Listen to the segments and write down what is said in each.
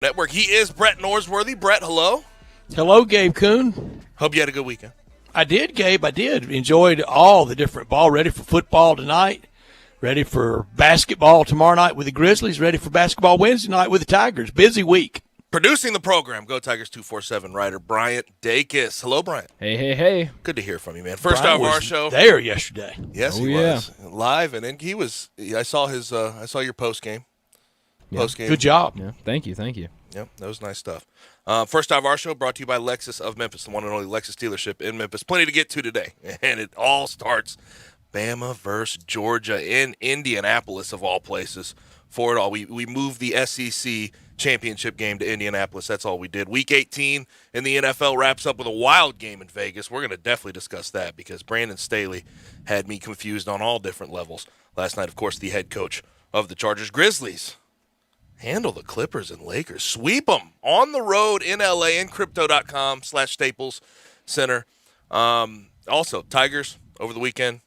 Network. He is Brett Norsworthy. Brett, hello. Hello, Gabe Kuhn. Hope you had a good weekend. I did, Gabe. I did. Enjoyed all the different ball. Ready for football tonight. Ready for basketball tomorrow night with the Grizzlies. Ready for basketball Wednesday night with the Tigers. Busy week. Producing the program, Go Tigers 247 writer Bryant Dacus. Hello, Bryant. Hey. Good to hear from you, man. First hour of our show. There yesterday. Yes, he was live, and then he was. I saw his. I saw your post game. Good job. Yeah, thank you. Yep, that was nice stuff. First hour of our show brought to you by Lexus of Memphis, the one and only Lexus dealership in Memphis. Plenty to get to today, and it all starts Bama versus Georgia in Indianapolis, of all places. For it all, we moved the SEC championship game to Indianapolis. That's all we did. Week 18 in the NFL wraps up with a wild game in Vegas. We're going to definitely discuss that because Brandon Staley had me confused on all different levels last night. Of course, the head coach of the Chargers. Grizzlies handle the Clippers and Lakers. Sweep them on the road in L.A. in Crypto.com/Staples Center. Also, Tigers over the weekend.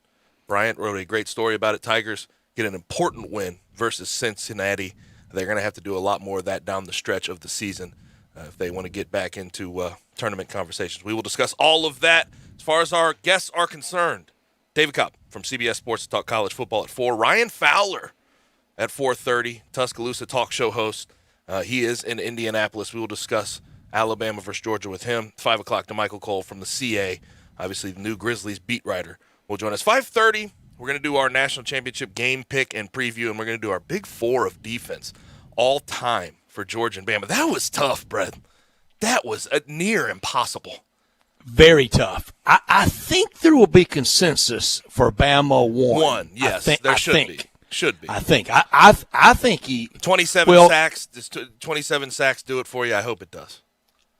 Bryant wrote a great story about it. Tigers get an important win versus Cincinnati. They're going to have to do a lot more of that down the stretch of the season if they want to get back into tournament conversations. We will discuss all of that. As far as our guests are concerned, David Kopp from CBS Sports to talk college football at 4. Ryan Fowler at 4:30, Tuscaloosa talk show host. He is in Indianapolis. We will discuss Alabama versus Georgia with him. 5 o'clock to Michael Cole from the CA, obviously the new Grizzlies beat writer, will join us. 5:30, we're going to do our national championship game pick and preview, and we're going to do our big four of defense all time for Georgia and Bama. That was tough, Brett. That was near impossible. Very tough. I think there will be consensus for Bama one. Yes, there should be. Should be. I think he 27 sacks. Does 27 sacks do it for you? I hope it does.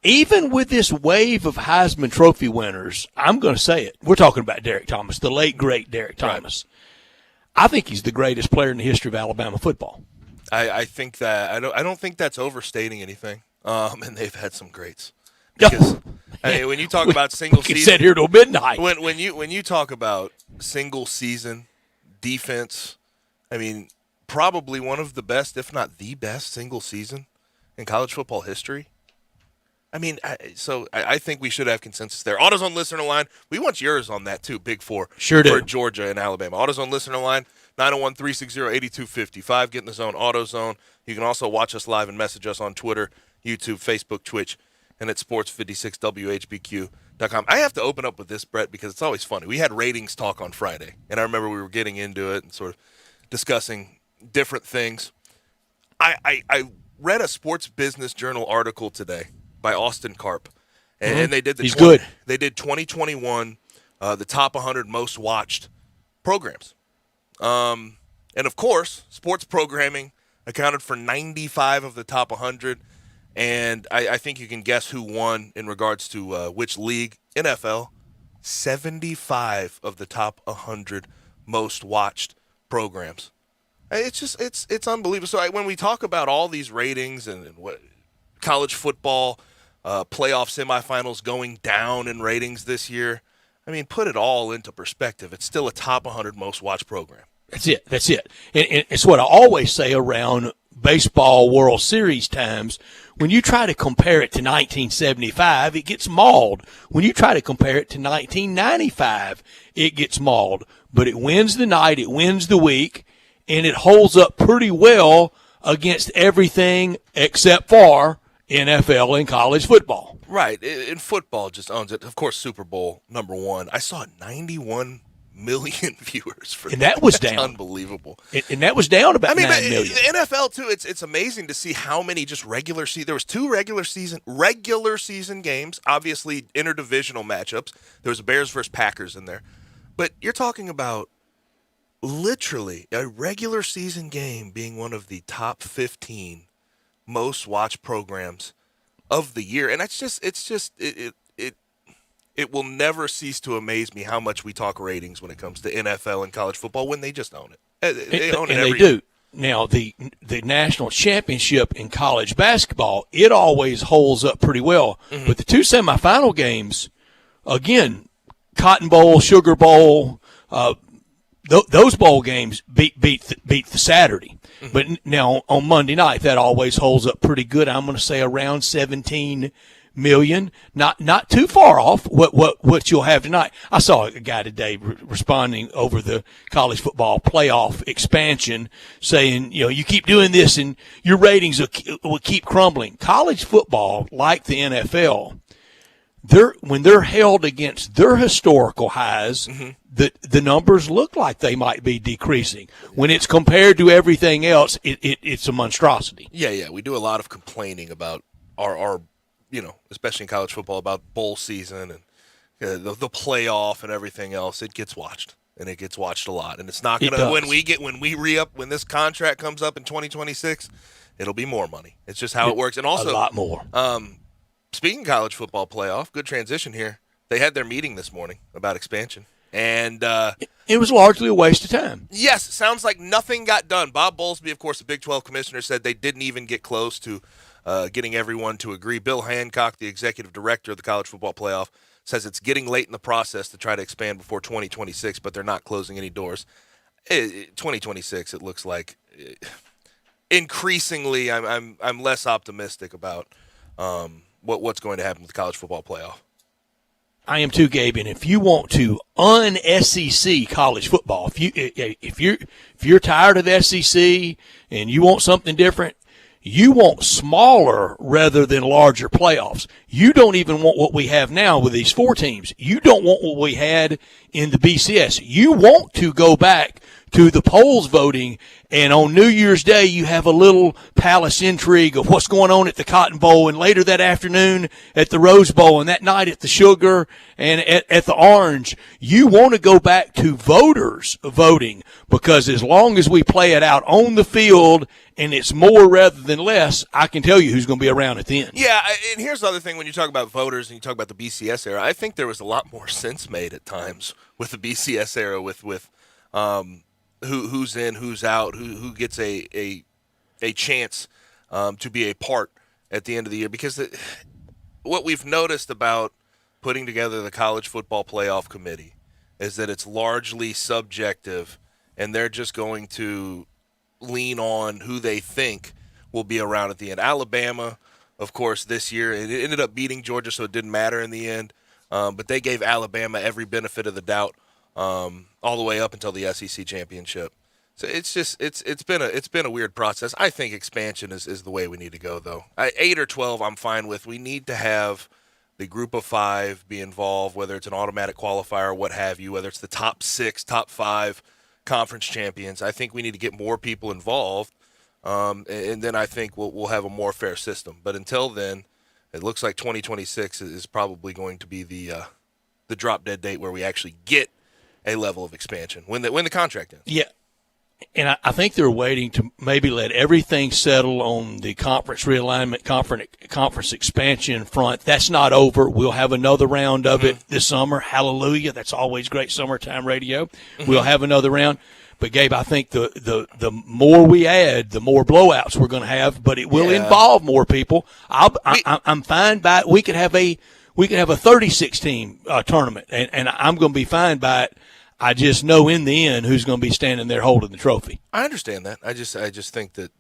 Even with this wave of Heisman Trophy winners, I'm going to say it. We're talking about Derek Thomas, the late great Derek Thomas. Right. I think he's the greatest player in the history of Alabama football. I think that I don't think that's overstating anything. And they've had some greats. Because when you talk about single season, we can sit here till midnight. When you talk about single season defense. I mean, probably one of the best, if not the best, single season in college football history. I mean, I think we should have consensus there. AutoZone listener line, we want yours on that too, Big Four. Sure do. For Georgia and Alabama. AutoZone listener line, 901-360-8255. Get in the zone, AutoZone. You can also watch us live and message us on Twitter, YouTube, Facebook, Twitch, and at sports56whbq.com. I have to open up with this, Brett, because it's always funny. We had ratings talk on Friday, and I remember we were getting into it and sort of discussing different things. I read a Sports Business Journal article today by Austin Karp, and they did He's good. They did 2021, the top 100 most watched programs, and of course, sports programming accounted for 95 of the top 100. And I think you can guess who won in regards to which league. NFL, 75 of the top 100 most watched programs. It's unbelievable. So when we talk about all these ratings and what college football playoff semifinals going down in ratings this year, I mean, put it all into perspective. It's still a top 100 most watched program. That's it. And it's what I always say around baseball World Series times. When you try to compare it to 1975, it gets mauled. When you try to compare it to 1995, it gets mauled. But it wins the night, it wins the week, and it holds up pretty well against everything except for NFL and college football. Right. In football, just owns it. Of course, Super Bowl #1. I saw 91 million viewers for that. And that was down. Unbelievable. And that was down about 9 million. The NFL, too, it's amazing to see how many just regular season. There was 2 regular season games, obviously interdivisional matchups. There was Bears versus Packers in there. But you're talking about literally a regular season game being one of the top 15 most watched programs of the year. And it will never cease to amaze me how much we talk ratings when it comes to NFL and college football when they just own it. They own it every year. Do. Now, the national championship in college basketball, it always holds up pretty well. Mm-hmm. But the 2 semifinal games, again, Cotton Bowl, Sugar Bowl, those bowl games beat the Saturday. Mm-hmm. But now on Monday night, that always holds up pretty good. I'm going to say around 17 million, not too far off what you'll have tonight. I saw a guy today responding over the college football playoff expansion, saying, you keep doing this and your ratings will keep crumbling. College football, like the NFL, when they're held against their historical highs, mm-hmm. the numbers look like they might be decreasing. When it's compared to everything else, it's a monstrosity. Yeah. We do a lot of complaining about our especially in college football, about bowl season and the playoff and everything else. It gets watched, and it gets watched a lot. And it's not going to when this contract comes up in 2026, it'll be more money. It's just how it works. And also a lot more. Speaking of college football playoff, good transition here. They had their meeting this morning about expansion. And it was largely a waste of time. Yes, sounds like nothing got done. Bob Bowlesby, of course, the Big 12 commissioner, said they didn't even get close to getting everyone to agree. Bill Hancock, the executive director of the college football playoff, says it's getting late in the process to try to expand before 2026, but they're not closing any doors. 2026, it looks like. Increasingly, I'm less optimistic about what's going to happen with the college football playoff. I am too, Gabe. And if you want to un-SEC college football, if you're tired of the SEC and you want something different, you want smaller rather than larger playoffs. You don't even want what we have now with these 4 teams. You don't want what we had in the BCS. You want to go back to the polls voting, and on New Year's Day you have a little palace intrigue of what's going on at the Cotton Bowl, and later that afternoon at the Rose Bowl, and that night at the Sugar and at the Orange. You want to go back to voters voting, because as long as we play it out on the field and it's more rather than less, I can tell you who's going to be around at the end. Yeah, and here's the other thing. When you talk about voters and you talk about the BCS era, I think there was a lot more sense made at times with the BCS era with who's in, who's out, who gets a chance to be a part at the end of the year. Because what we've noticed about putting together the college football playoff committee is that it's largely subjective, and they're just going to lean on who they think will be around at the end. Alabama, of course, this year, it ended up beating Georgia, so it didn't matter in the end. But they gave Alabama every benefit of the doubt all the way up until the SEC championship. So it's been a weird process. I think expansion is the way we need to go, though. 8 or 12, I'm fine with. We need to have the group of 5 be involved, whether it's an automatic qualifier or what have you, whether it's the top 6, top 5 conference champions. I think we need to get more people involved, and then I think we'll have a more fair system. But until then, it looks like 2026 is probably going to be the drop-dead date where we actually get a level of expansion when the contract ends. Yeah, and I think they're waiting to maybe let everything settle on the conference realignment, conference expansion front. That's not over. We'll have another round of it this summer. Hallelujah. That's always great summertime radio. We'll have another round. But, Gabe, I think the more we add, the more blowouts we're going to have, but it will involve more people. I'm fine by it. We could have a 36-team tournament, and I'm going to be fine by it. I just know in the end who's going to be standing there holding the trophy. I understand that. I just think that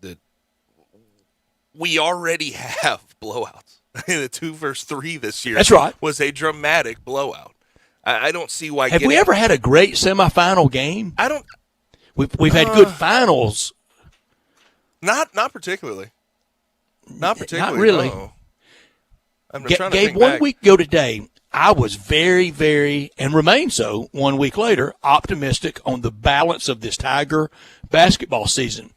we already have blowouts. The 2 versus 3 this year. That's right. Was a dramatic blowout. I don't see why. Have we ever had a great semifinal game? I don't. We've had good finals. Not particularly. Not particularly. Not really. No. I'm trying to Gabe, think 1 back. week ago today, I was very, very, and remain so 1 week later, optimistic on the balance of this Tiger basketball season.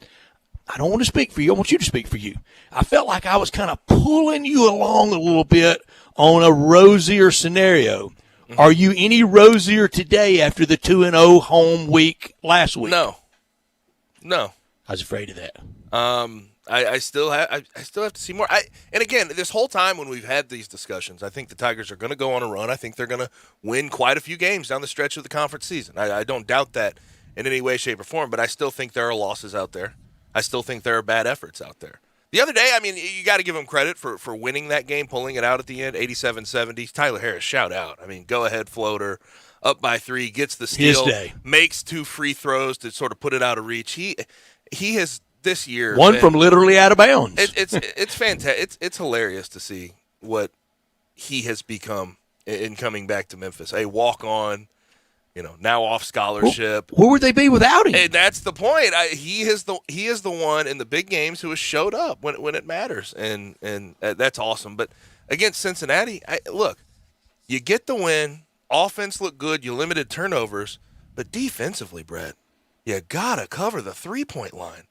I don't want to speak for you. I want you to speak for you. I felt like I was kind of pulling you along a little bit on a rosier scenario. Mm-hmm. Are you any rosier today after the 2-0 home week last week? No. I was afraid of that. I still have to see more. And again, this whole time when we've had these discussions, I think the Tigers are going to go on a run. I think they're going to win quite a few games down the stretch of the conference season. I don't doubt that in any way, shape, or form, but I still think there are losses out there. I still think there are bad efforts out there. The other day, I mean, you got to give them credit for winning that game, pulling it out at the end, 87-70. Tyler Harris, shout out. I mean, go ahead, floater. up by 3, gets the His steal, day. makes 2 free throws to sort of put it out of reach. He has this year one from literally out of bounds. It's fantastic. It's hilarious to see what he has become in coming back to Memphis. A walk-on, now off scholarship. Where would they be without him? And that's the point. He is the one in the big games who has showed up when it matters, and that's awesome. But against Cincinnati, look, you get the win. Offense looked good. You limited turnovers, but defensively, Brett, you gotta cover the 3-point line.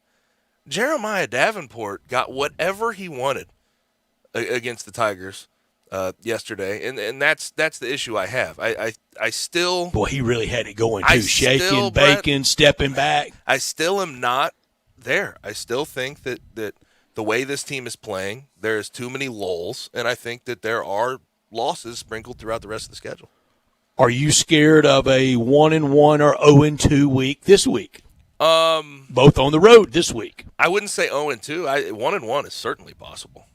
Jeremiah Davenport got whatever he wanted against the Tigers yesterday, and that's the issue I have. I still, boy, he really had it going too, shaking, baking, stepping back. I still am not there. I still think that the way this team is playing, there's too many lulls, and I think that there are losses sprinkled throughout the rest of the schedule. Are you scared of a 1-1 or 0-2 week this week? Both on the road this week. I wouldn't say 0-2. 1-1 is certainly possible.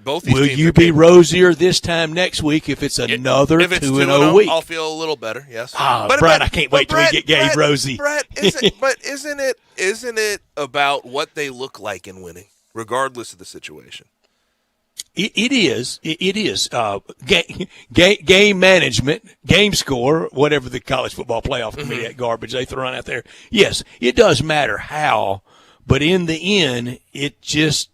Both these Will teams you be rosier this time next week if it's another 2-0 week? I'll feel a little better. Yes. Brett, I can't wait till we get Gabe Rosie. Brett, isn't it about what they look like in winning, regardless of the situation? It is. Game management, game score, whatever the college football playoff committee, that garbage they throw out there. Yes, it does matter how, but in the end, it just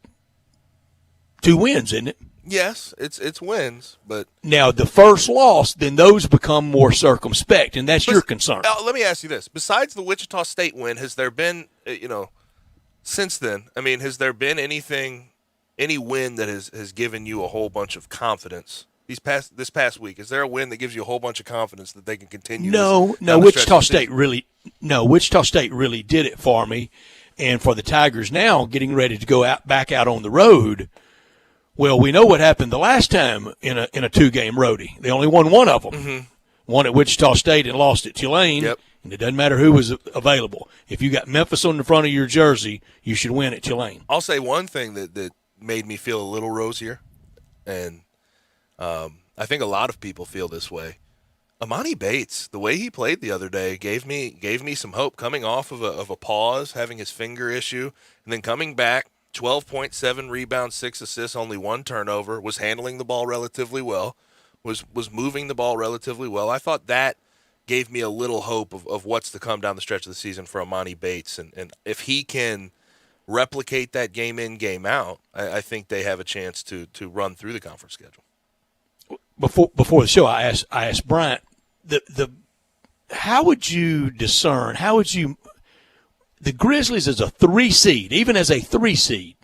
2 wins, isn't it? Yes, it's wins, but now the first loss, then those become more circumspect, and that's your concern. Let me ask you this: besides the Wichita State win, has there been, since then? I mean, has there been any win that has given you a whole bunch of confidence this past week? Is there a win that gives you a whole bunch of confidence that they can continue? No. Wichita State really did it for me, and for the Tigers now getting ready to go back out on the road. Well, we know what happened the last time in a 2-game roadie. They only won one of them. Mm-hmm. Won at Wichita State and lost at Tulane. Yep. And it doesn't matter who was available. If you got Memphis on the front of your jersey, you should win at Tulane. I'll say one thing that made me feel a little rosier, and I think a lot of people feel this way. Amani Bates, the way he played the other day, gave me some hope coming off of a pause, having his finger issue, and then coming back. 12.7 rebounds, 6 assists, only 1 turnover, was handling the ball relatively well, was moving the ball relatively well. I thought that gave me a little hope of what's to come down the stretch of the season for Amani Bates. And if he can replicate that game in, game out, I think they have a chance to run through the conference schedule. Before the show, I asked Bryant, how would you discern, the Grizzlies as a 3 seed, even as a 3 seed,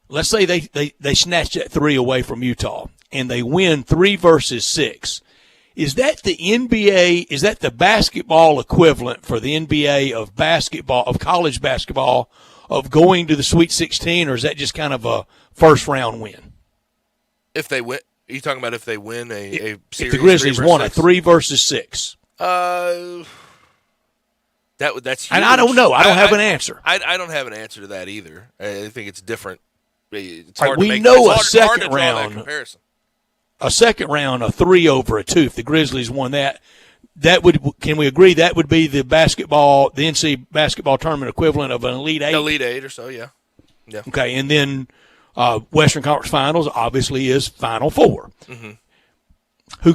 let's say they snatch that 3 away from Utah and they win 3 versus 6. Is that the NBA? Is that the basketball equivalent for the NBA of basketball, of college basketball, of going to the Sweet 16, or is that just kind of a first round win? If they win, are you talking about if they win a series? If the Grizzlies won a 3 versus 6. That's huge. And I don't know. I don't have an answer. I don't have an answer to that either. I think it's different. It's hard to we make, know it's a hard, second hard to draw round. that comparison. A second round, a 3 over a 2. If the Grizzlies won that would. Can we agree that would be the NCAA basketball tournament equivalent of an Elite 8? Elite 8 or so, yeah. Okay, and then Western Conference Finals obviously is Final 4. Mm-hmm. Who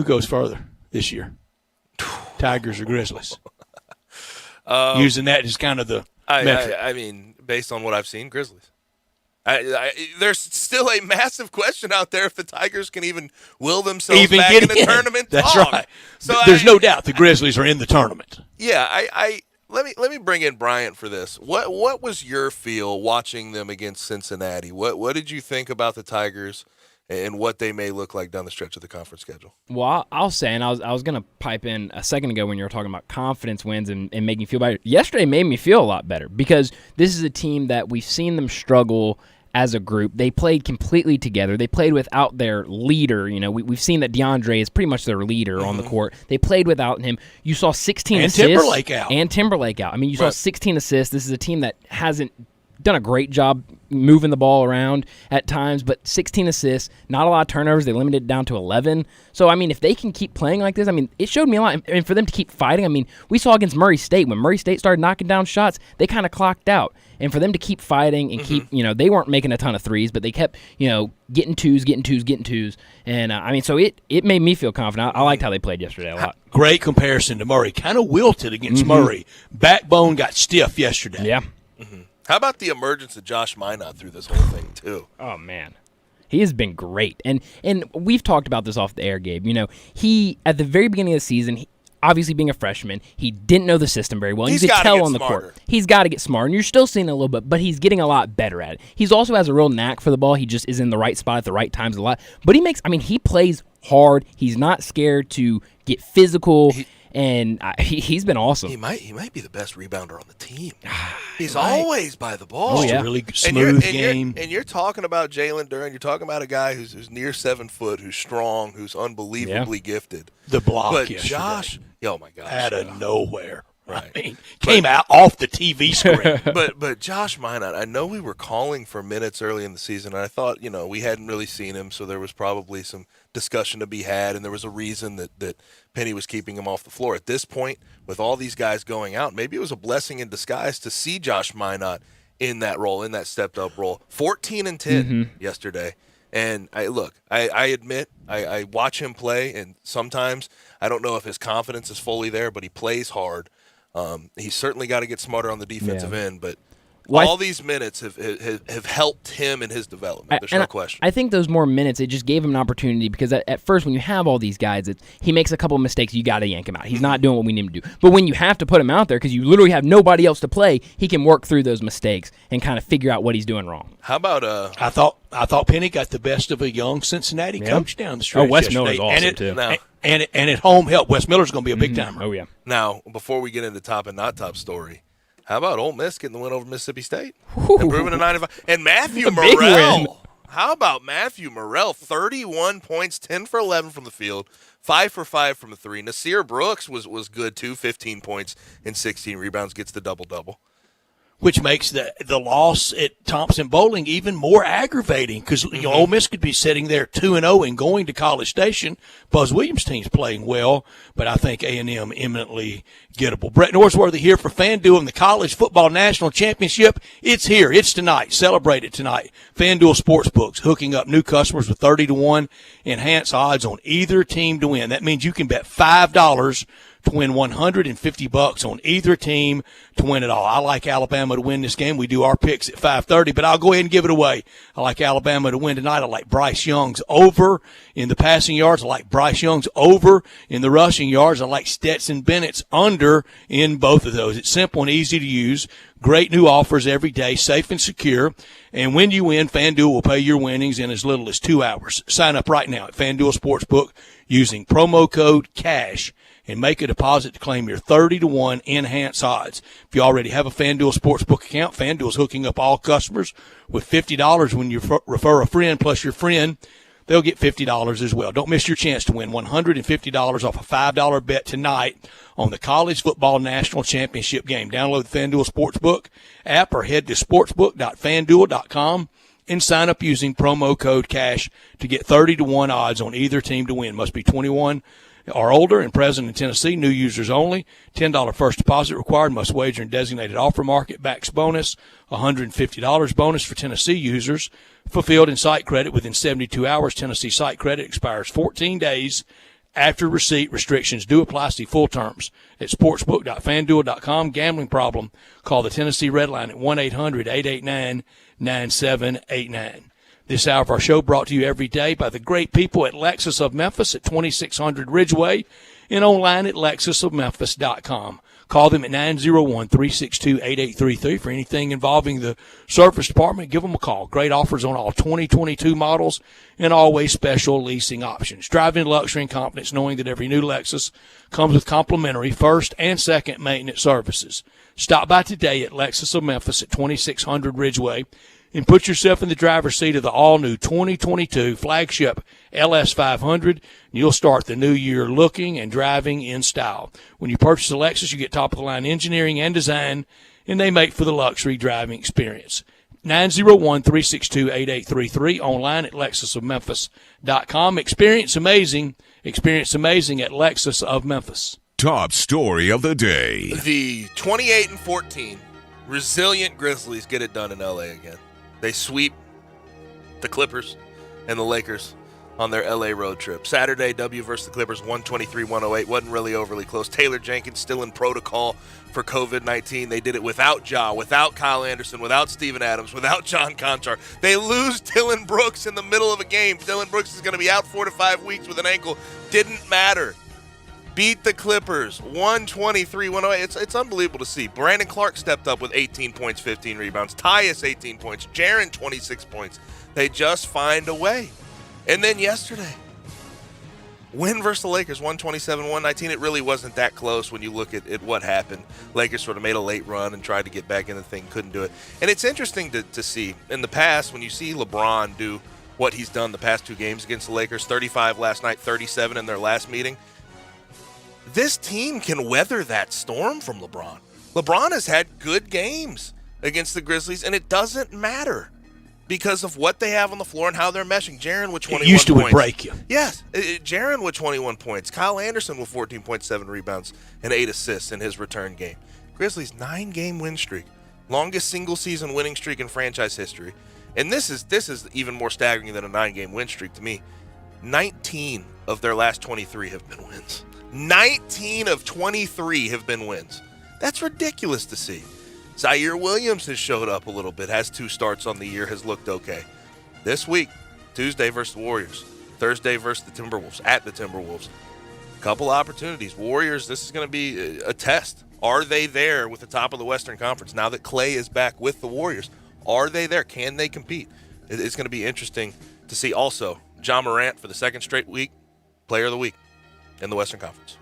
goes further this year? Tigers or Grizzlies? Using that as kind of the metric. I mean, based on what I've seen, Grizzlies. There's still a massive question out there if the Tigers can even will themselves back in the tournament. That's right. So there's no doubt the Grizzlies are in the tournament. Yeah, let me bring in Bryant for this. What was your feel watching them against Cincinnati? What did you think about the Tigers and what they may look like down the stretch of the conference schedule? Well, I'll say, and I was going to pipe in a second ago when you were talking about confidence wins and making you feel better. Yesterday made me feel a lot better because this is a team that we've seen them struggle as a group. They played completely together. They played without their leader. You know, we've seen that DeAndre is pretty much their leader on the court. They played without him. You saw 16 assists. And Timberlake out. I mean, you saw 16 assists. This is a team that hasn't done a great job moving the ball around at times, but 16 assists, not a lot of turnovers. They limited it down to 11. So, I mean, if they can keep playing like this, I mean, it showed me a lot. And for them to keep fighting, I mean, we saw against Murray State, when Murray State started knocking down shots, they kind of clocked out. And for them to keep fighting and keep, they weren't making a ton of threes, but they kept, getting twos. And, I mean, so it made me feel confident. I liked how they played yesterday a lot. Great comparison to Murray. Kind of wilted against Murray. Backbone got stiff yesterday. Yeah. How about the emergence of Josh Minot through this whole thing, too? Oh, man. He has been great. And we've talked about this off the air, Gabe. He, at the very beginning of the season, obviously being a freshman, he didn't know the system very well. He's you could gotta tell get on the smarter. court. He's got to get smart. And you're still seeing it a little bit, but he's getting a lot better at it. He's also has a real knack for the ball. He just is in the right spot at the right times a lot. But he plays hard. He's not scared to get physical. And he's been awesome. He might be the best rebounder on the team. He's always by the ball. Oh, yeah. A really smooth game. And you're talking about Jalen Duren. You're talking about a guy who's near 7 foot, who's strong, who's unbelievably gifted. The block But yesterday. Josh, oh my gosh, Out of nowhere. Right. I mean, came out off the TV screen. But Josh Minot, I know we were calling for minutes early in the season, and I thought, we hadn't really seen him, so there was probably some discussion to be had, and there was a reason that Penny was keeping him off the floor. At this point, with all these guys going out, maybe it was a blessing in disguise to see Josh Minot in that role, in that stepped-up role. 14 and 10 yesterday. And I admit, I watch him play, and sometimes I don't know if his confidence is fully there, but he plays hard. He's certainly got to get smarter on the defensive end, but all these minutes have helped him in his development. There's no question. I think those more minutes, it just gave him an opportunity because at first when you have all these guys, he makes a couple of mistakes, you got to yank him out. He's not doing what we need him to do. But when you have to put him out there because you literally have nobody else to play, he can work through those mistakes and kind of figure out what he's doing wrong. How about I thought Penny got the best of a young Cincinnati coach down the stretch. Wes yesterday. Miller's awesome too. now? And at home help. Wes Miller's going to be a big timer. Oh yeah. Now, before we get into top and not top story, how about Ole Miss getting the win over Mississippi State? Improving to 9-5. And Matthew big win. Morrell. How about Matthew Morrell? 31 points, 10 for 11 from the field, 5 for 5 from the three. Nasir Brooks was good too, 15 points and 16 rebounds, gets the double-double. Which makes the loss at Thompson Bowling even more aggravating because Ole Miss could be sitting there 2-0 and going to College Station. Buzz Williams' team's playing well, but I think A&M imminently gettable. Brett Norsworthy here for FanDuel and the College Football National Championship. It's here. It's tonight. Celebrate it tonight. FanDuel Sportsbooks hooking up new customers with 30-1 enhanced odds on either team to win. That means you can bet $5 to win $150 on either team to win it all. I like Alabama to win this game. We do our picks at 5:30, but I'll go ahead and give it away. I like Alabama to win tonight. I like Bryce Young's over in the passing yards. I like Bryce Young's over in the rushing yards. I like Stetson Bennett's under in both of those. It's simple and easy to use. Great new offers every day, safe and secure. And when you win, FanDuel will pay your winnings in as little as 2 hours. Sign up right now at FanDuel Sportsbook using promo code CASH and make a deposit to claim your 30-1 enhanced odds. If you already have a FanDuel Sportsbook account, FanDuel's hooking up all customers with $50 when you refer a friend, plus your friend, they'll get $50 as well. Don't miss your chance to win $150 off a $5 bet tonight on the College Football National Championship game. Download the FanDuel Sportsbook app or head to sportsbook.fanduel.com and sign up using promo code CASH to get 30-1 odds on either team to win. Must be 21 or older and present in Tennessee. New users only. $10 first deposit required. Must wager in designated offer market. Backs bonus. $150 bonus for Tennessee users. Fulfilled in site credit within 72 hours. Tennessee site credit expires 14 days after receipt. Restrictions do apply. See full terms at sportsbook.fanduel.com. Gambling problem? Call the Tennessee Red Line at 1-800-889-9789. This hour of our show brought to you every day by the great people at Lexus of Memphis at 2600 Ridgeway and online at lexusofmemphis.com. Call them at 901-362-8833 for anything involving the service department. Give them a call. Great offers on all 2022 models and always special leasing options. Drive in luxury and confidence knowing that every new Lexus comes with complimentary first and second maintenance services. Stop by today at Lexus of Memphis at 2600 Ridgeway and put yourself in the driver's seat of the all-new 2022 flagship LS500, and you'll start the new year looking and driving in style. When you purchase a Lexus, you get top-of-the-line engineering and design, and they make for the luxury driving experience. 901-362-8833, online at lexusofmemphis.com. Experience amazing at Lexus of Memphis. Top story of the day. The 28-14 resilient Grizzlies get it done in L.A. again. They sweep the Clippers and the Lakers on their L.A. road trip. Saturday, W versus the Clippers, 123-108. Wasn't really overly close. Taylor Jenkins still in protocol for COVID-19. They did it without Ja, without Kyle Anderson, without Steven Adams, without John Conchar. They lose Dylan Brooks in the middle of a game. Dylan Brooks is going to be out 4 to 5 weeks with an ankle. Didn't matter. Beat the Clippers, 123-108. It's unbelievable to see. Brandon Clark stepped up with 18 points, 15 rebounds. Tyus, 18 points. Jaren, 26 points. They just find a way. And then yesterday, win versus the Lakers, 127-119. It really wasn't that close when you look at what happened. Lakers sort of made a late run and tried to get back in the thing, couldn't do it. And it's interesting to see. In the past, when you see LeBron do what he's done the past 2 games against the Lakers, 35 last night, 37 in their last meeting, this team can weather that storm from LeBron. LeBron has had good games against the Grizzlies, and it doesn't matter because of what they have on the floor and how they're meshing. Jaren with 21 points. It used to would break you. Yes, Jaren with 21 points. Kyle Anderson with 14.7 rebounds and 8 assists in his return game. Grizzlies 9-game win streak, longest single-season winning streak in franchise history. And this is even more staggering than a 9-game win streak to me. 19 of their last 23 have been wins. 19 of 23 have been wins. That's ridiculous to see. Zaire Williams has showed up a little bit, has 2 starts on the year, has looked okay. This week, Tuesday versus the Warriors, Thursday versus the Timberwolves, at the Timberwolves. Couple opportunities. Warriors, this is going to be a test. Are they there with the top of the Western Conference? Now that Klay is back with the Warriors, are they there? Can they compete? It's going to be interesting to see. Also, Ja Morant for the second straight week, Player of the Week in the Western Conference.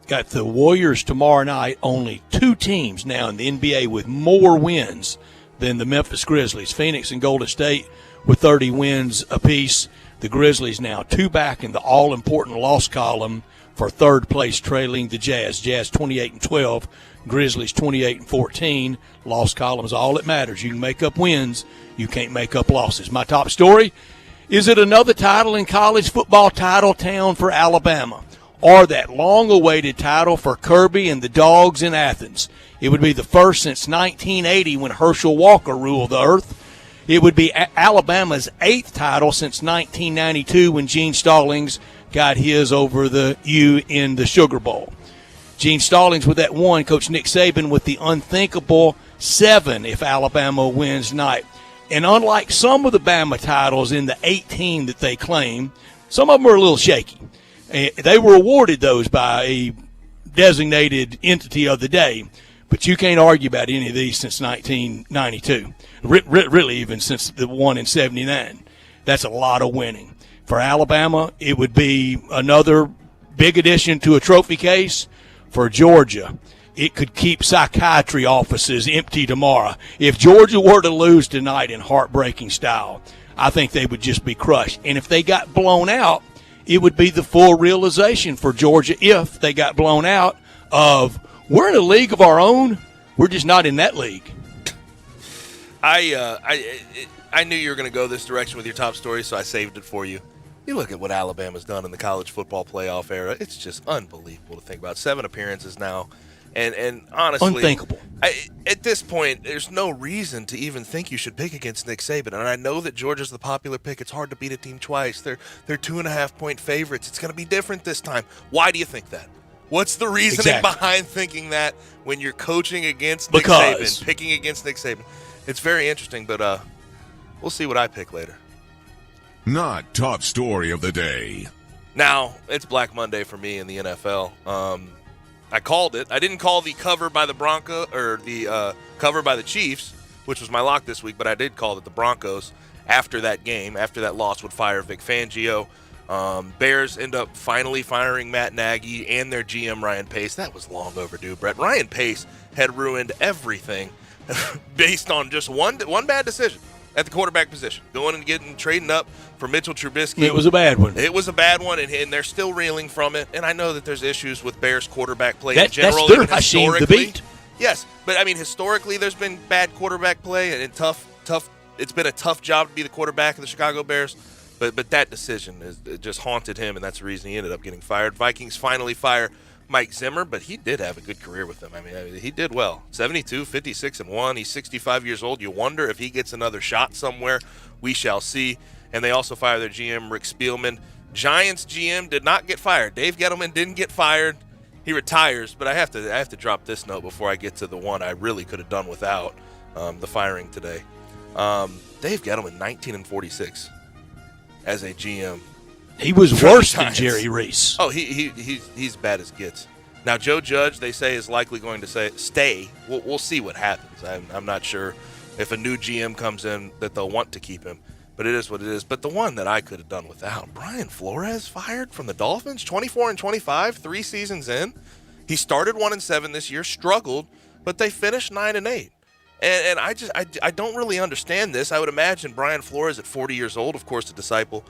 Got the Warriors tomorrow night. Only 2 teams now in the NBA with more wins than the Memphis Grizzlies. Phoenix and Golden State with 30 wins apiece. The Grizzlies now 2 back in the all-important loss column for third place, trailing the Jazz. Jazz 28-12, Grizzlies 28-14. Loss column's all that matters. You can make up wins. You can't make up losses. My top story, is it another title in college football title town for Alabama? Or that long-awaited title for Kirby and the Dogs in Athens? It would be the first since 1980 when Herschel Walker ruled the earth. It would be Alabama's 8th title since 1992 when Gene Stallings got his over the U in the Sugar Bowl. Gene Stallings with that 1, Coach Nick Saban with the unthinkable 7 if Alabama wins tonight. And unlike some of the Bama titles in the 18 that they claim, some of them are a little shaky. They were awarded those by a designated entity of the day, but you can't argue about any of these since 1992. Really, even since the one in 79. That's a lot of winning. For Alabama, it would be another big addition to a trophy case. For Georgia, it could keep psychiatry offices empty tomorrow. If Georgia were to lose tonight in heartbreaking style, I think they would just be crushed. And if they got blown out, it would be the full realization for Georgia, if they got blown out, of we're in a league of our own. We're just not in that league. I knew you were going to go this direction with your top story, so I saved it for you. You look at what Alabama's done in the college football playoff era. It's just unbelievable to think about. 7 appearances now. And honestly, unthinkable. At this point, there's no reason to even think you should pick against Nick Saban. And I know that Georgia's the popular pick. It's hard to beat a team twice. They're 2.5-point favorites. It's going to be different this time. Why do you think that? What's the reasoning behind thinking that when you're coaching against Nick Saban, picking against Nick Saban? It's very interesting, but we'll see what I pick later. Not top story of the day. Now, it's Black Monday for me in the NFL. I called it. I didn't call the cover by the cover by the Chiefs, which was my lock this week, but I did call that the Broncos, after that game, after that loss, would fire Vic Fangio. Bears end up finally firing Matt Nagy and their GM Ryan Pace. That was long overdue, Brett. Ryan Pace had ruined everything based on just one bad decision at the quarterback position, going and trading up for Mitchell Trubisky. It was a bad one. It was a bad one, and they're still reeling from it. And I know that there's issues with Bears quarterback play in general. That's their Hashem the beat. Yes, but I mean, historically, there's been bad quarterback play and tough It's been a tough job to be the quarterback of the Chicago Bears, but that decision it just haunted him, and that's the reason he ended up getting fired. Vikings finally fire Mike Zimmer, but he did have a good career with them. I mean, he did well. 72, 56-1. He's 65 years old. You wonder if he gets another shot somewhere. We shall see. And they also fire their GM, Rick Spielman. Giants GM did not get fired. Dave Gettleman didn't get fired. He retires, but I have to drop this note before I get to the one I really could have done without, the firing today. Dave Gettleman, 19-46 as a GM. He was worse than Jerry Reese. Oh, he's bad as gets. Now, Joe Judge, they say, is likely going to stay. We'll see what happens. I'm not sure if a new GM comes in that they'll want to keep him, but it is what it is. But the one that I could have done without, Brian Flores fired from the Dolphins, 24-25, 3 seasons in. He started 1-7 this year, struggled, but they finished 9-8. And I don't really understand this. I would imagine Brian Flores at 40 years old, of course, a disciple,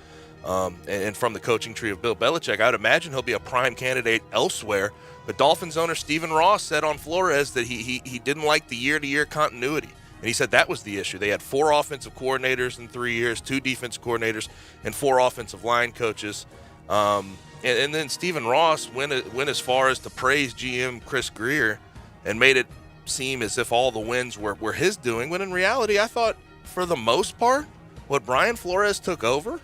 and from the coaching tree of Bill Belichick, I would imagine he'll be a prime candidate elsewhere. But Dolphins owner Stephen Ross said on Flores that he didn't like the year-to-year continuity. And he said that was the issue. They had 4 offensive coordinators in 3 years, 2 defense coordinators, and 4 offensive line coaches. And then Stephen Ross went as far as to praise GM Chris Greer and made it seem as if all the wins were his doing, when in reality, I thought for the most part, what Brian Flores took over,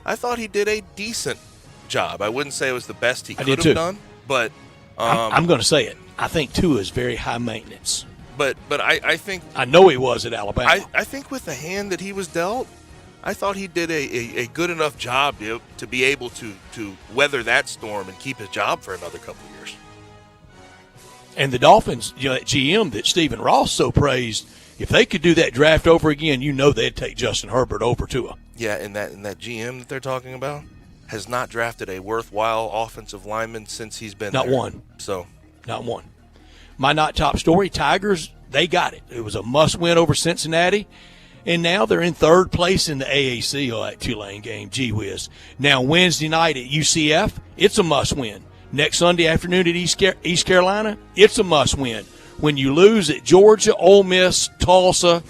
I thought he did a decent job. I wouldn't say it was the best he could have done, but I'm going to say it. I think Tua is very high maintenance. But I think I know he was at Alabama. I think with the hand that he was dealt, I thought he did a good enough job to be able to weather that storm and keep his job for another couple of years. And the Dolphins, that GM that Stephen Ross so praised, if they could do that draft over again, they'd take Justin Herbert over Tua. Yeah, and that GM that they're talking about has not drafted a worthwhile offensive lineman since he's been Not there. one. So, not one. My not top story, Tigers, they got it. It was a must-win over Cincinnati, and now they're in 3rd place in the AAC that Tulane game. Gee whiz. Now, Wednesday night at UCF, it's a must-win. Next Sunday afternoon at East Carolina, it's a must-win. When you lose at Georgia, Ole Miss, Tulsa,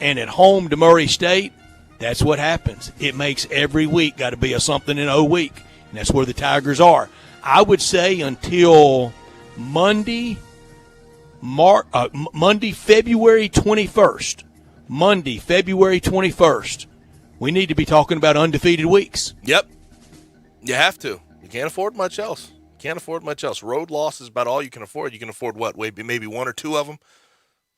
and at home to Murray State, that's what happens. It makes every week got to be a something in a week, and that's where the Tigers are. I would say until Monday, February 21st. Monday, February 21st. We need to be talking about undefeated weeks. Yep. You have to. You can't afford much else. Road loss is about all you can afford. You can afford what? Maybe 1 or 2 of them?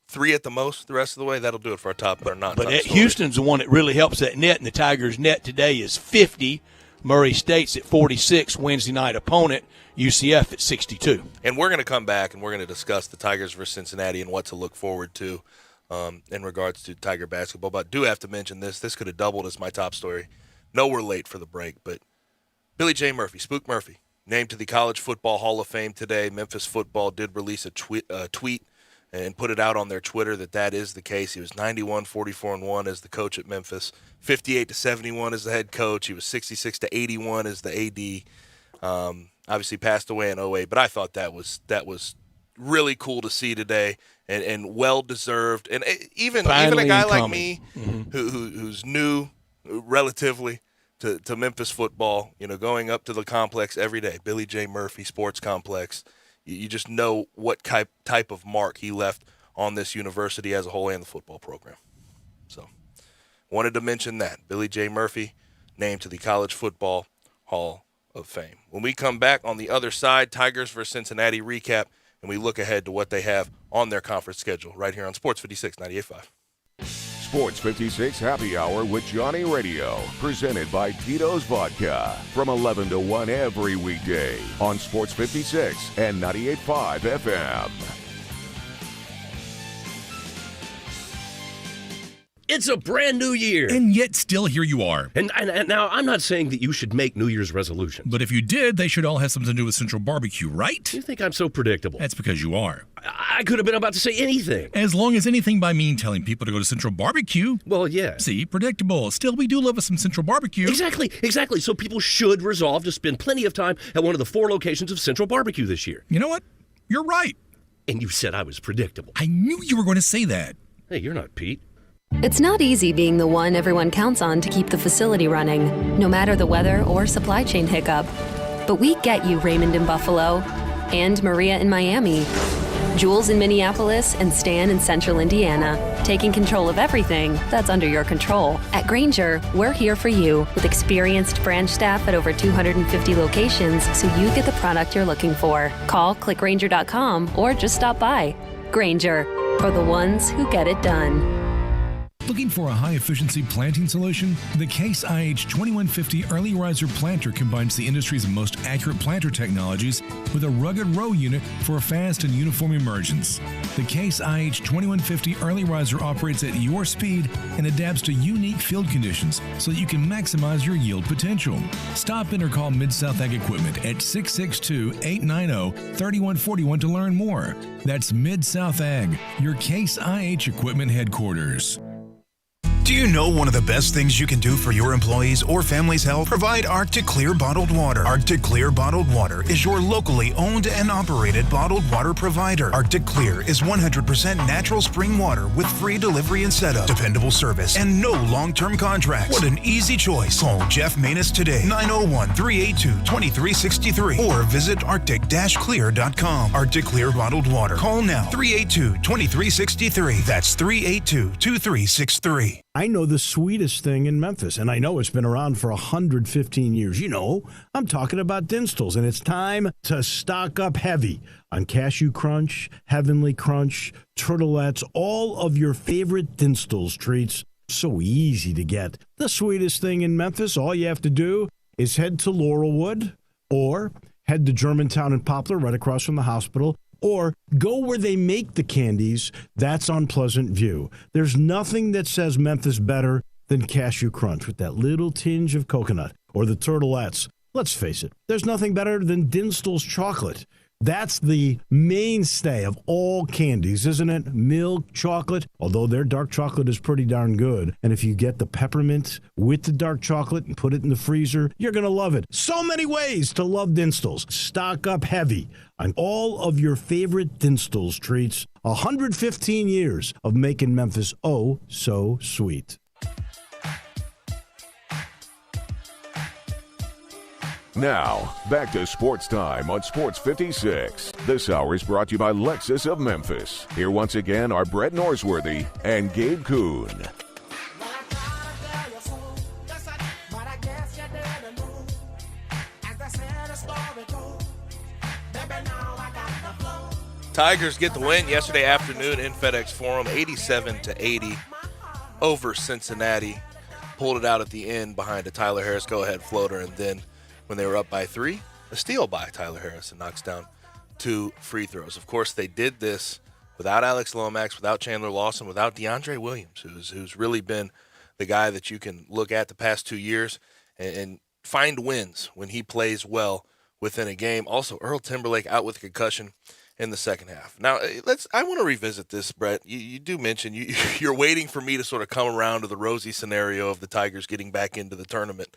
3 at the most the rest of the way. That'll do it for our top or not. But Houston's the one that really helps that net, and the Tigers' net today is 50. Murray State's at 46, Wednesday night opponent. UCF at 62. And we're going to come back and we're going to discuss the Tigers versus Cincinnati and what to look forward to in regards to Tiger basketball. But I do have to mention this. This could have doubled as my top story. No, we're late for the break, but Billy J. Murphy, Spook Murphy, named to the College Football Hall of Fame today. Memphis Football did release a tweet and put it out on their Twitter that is the case. He was 91-44-1 as the coach at Memphis, 58-71 as the head coach. He was 66-81 as the AD. Obviously passed away in 2008, but I thought that was really cool to see today and well deserved. And even a guy like me, who's new relatively to Memphis football, going up to the complex every day, Billy J. Murphy Sports Complex. You just know what type of mark he left on this university as a whole and the football program. So, wanted to mention that. Billy J. Murphy, named to the College Football Hall of Fame. When we come back on the other side, Tigers versus Cincinnati recap, and we look ahead to what they have on their conference schedule right here on Sports 56 98.5. Sports 56 Happy Hour with Johnny Radio, presented by Tito's Vodka, from 11 to 1 every weekday on Sports 56 and 98.5 FM. It's a brand new year. And yet still here you are. And now I'm not saying that you should make New Year's resolutions. But if you did, they should all have something to do with Central Barbecue, right? You think I'm so predictable? That's because you are. I could have been about to say anything. As long as anything by me telling people to go to Central Barbecue. Well, yeah. See, predictable. Still, we do love us some Central Barbecue. Exactly. So people should resolve to spend plenty of time at one of the 4 locations of Central Barbecue this year. You know what? You're right. And you said I was predictable. I knew you were going to say that. Hey, you're not Pete. It's not easy being the one everyone counts on to keep the facility running, no matter the weather or supply chain hiccup. But we get you, Raymond in Buffalo, and Maria in Miami, Jules in Minneapolis, and Stan in Central Indiana, taking control of everything that's under your control. At Grainger, we're here for you with experienced branch staff at over 250 locations so you get the product you're looking for. Call, click Grainger.com, or just stop by. Grainger, for the ones who get it done. Looking for a high-efficiency planting solution? The Case IH 2150 Early Riser Planter combines the industry's most accurate planter technologies with a rugged row unit for a fast and uniform emergence. The Case IH 2150 Early Riser operates at your speed and adapts to unique field conditions so that you can maximize your yield potential. Stop in or call Mid-South Ag Equipment at 662-890-3141 to learn more. That's Mid-South Ag, your Case IH Equipment headquarters. Do you know one of the best things you can do for your employees or family's health? Provide Arctic Clear bottled water. Arctic Clear bottled water is your locally owned and operated bottled water provider. Arctic Clear is 100% natural spring water with free delivery and setup, dependable service, and no long-term contracts. What an easy choice. Call Jeff Manus today, 901-382-2363, or visit arctic-clear.com. Arctic Clear bottled water. Call now, 382-2363. That's 382-2363. I know the sweetest thing in Memphis, and I know it's been around for 115 years. You know, I'm talking about Dinstall's, and it's time to stock up heavy on Cashew Crunch, Heavenly Crunch, Turtlettes, all of your favorite Dinstall's treats. So easy to get. The sweetest thing in Memphis, all you have to do is head to Laurelwood or head to Germantown and Poplar right across from the hospital, or go where they make the candies. That's on Pleasant View. There's nothing that says Memphis better than Cashew Crunch with that little tinge of coconut, or the Turtlettes. Let's face it, there's nothing better than Dinstall's chocolate. That's the mainstay of all candies, isn't it? Milk chocolate, although their dark chocolate is pretty darn good. And if you get the peppermint with the dark chocolate and put it in the freezer, you're going to love it. So many ways to love Dinstall's. Stock up heavy on all of your favorite Dinstall's treats. 115 years of making Memphis oh so sweet. Now, back to Sports Time on Sports 56. This hour is brought to you by Lexus of Memphis. Here once again are Brett Norsworthy and Gabe Kuhn. Tigers get the win yesterday afternoon in FedEx Forum, 87-80 over Cincinnati. Pulled it out at the end behind a Tyler Harris go-ahead floater, and then when they were up by 3, a steal by Tyler Harrison knocks down 2 free throws. Of course, they did this without Alex Lomax, without Chandler Lawson, without DeAndre Williams, who's really been the guy that you can look at the past 2 years and find wins when he plays well within a game. Also, Earl Timberlake out with concussion in the second half. Now, I want to revisit this, Brett. You do mention you're waiting for me to sort of come around to the rosy scenario of the Tigers getting back into the tournament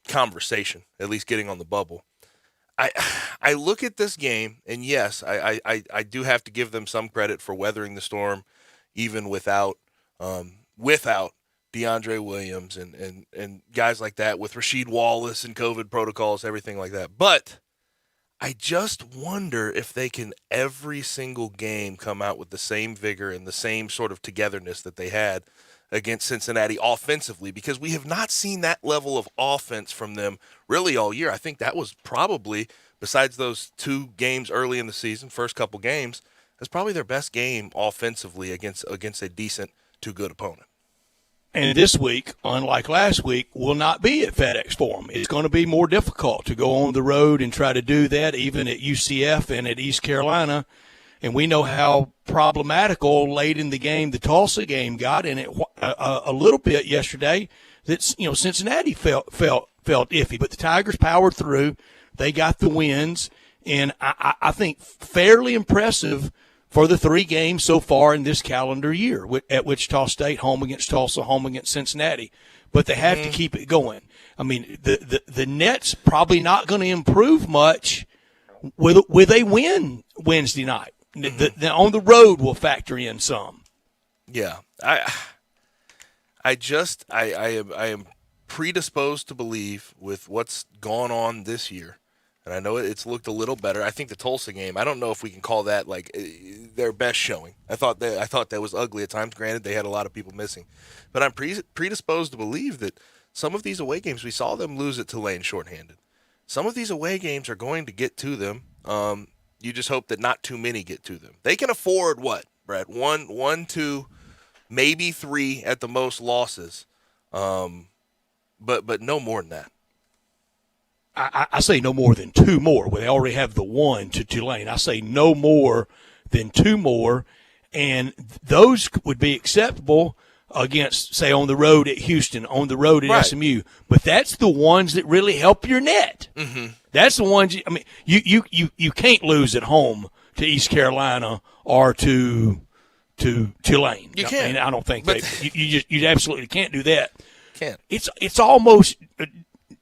conversation, at least getting on the bubble. I look at this game, and yes, I do have to give them some credit for weathering the storm, even without DeAndre Williams and guys like that, with Rasheed Wallace and COVID protocols, everything like that. But I just wonder if they can every single game come out with the same vigor and the same sort of togetherness that they had against Cincinnati offensively, because we have not seen that level of offense from them really all year. I think that was probably, besides those 2 games early in the season, first couple games, that's probably their best game offensively against a decent to good opponent. And this week, unlike last week, will not be at FedEx Forum. It's going to be more difficult to go on the road and try to do that, even at UCF and at East Carolina. And we know how problematical late in the game the Tulsa game got, and it a little bit yesterday. That Cincinnati felt iffy, but the Tigers powered through. They got the wins, and I think fairly impressive for the 3 games so far in this calendar year at Wichita State, home against Tulsa, home against Cincinnati. But they have to keep it going. I mean, the Nets probably not going to improve much with a win Wednesday night. On the road will factor in some. Yeah. I am predisposed to believe with what's gone on this year, and I know it's looked a little better. I think the Tulsa game, I don't know if we can call that like their best showing. I thought that was ugly at times. Granted, they had a lot of people missing, but I'm predisposed to believe that some of these away games, we saw them lose at Tulane shorthanded. Some of these away games are going to get to them. You just hope that not too many get to them. They can afford what, Brett? One, two, maybe three at the most losses, but no more than that. I say no more than two more. They already have the one to Tulane. I say no more than two more, and those would be acceptable against, say, on the road at Houston, on the road at SMU. But that's the ones that really help your net. Mm-hmm. That's the ones. You can't lose at home to East Carolina or to Tulane. You can't. I don't think you absolutely can't do that. Can't. It's almost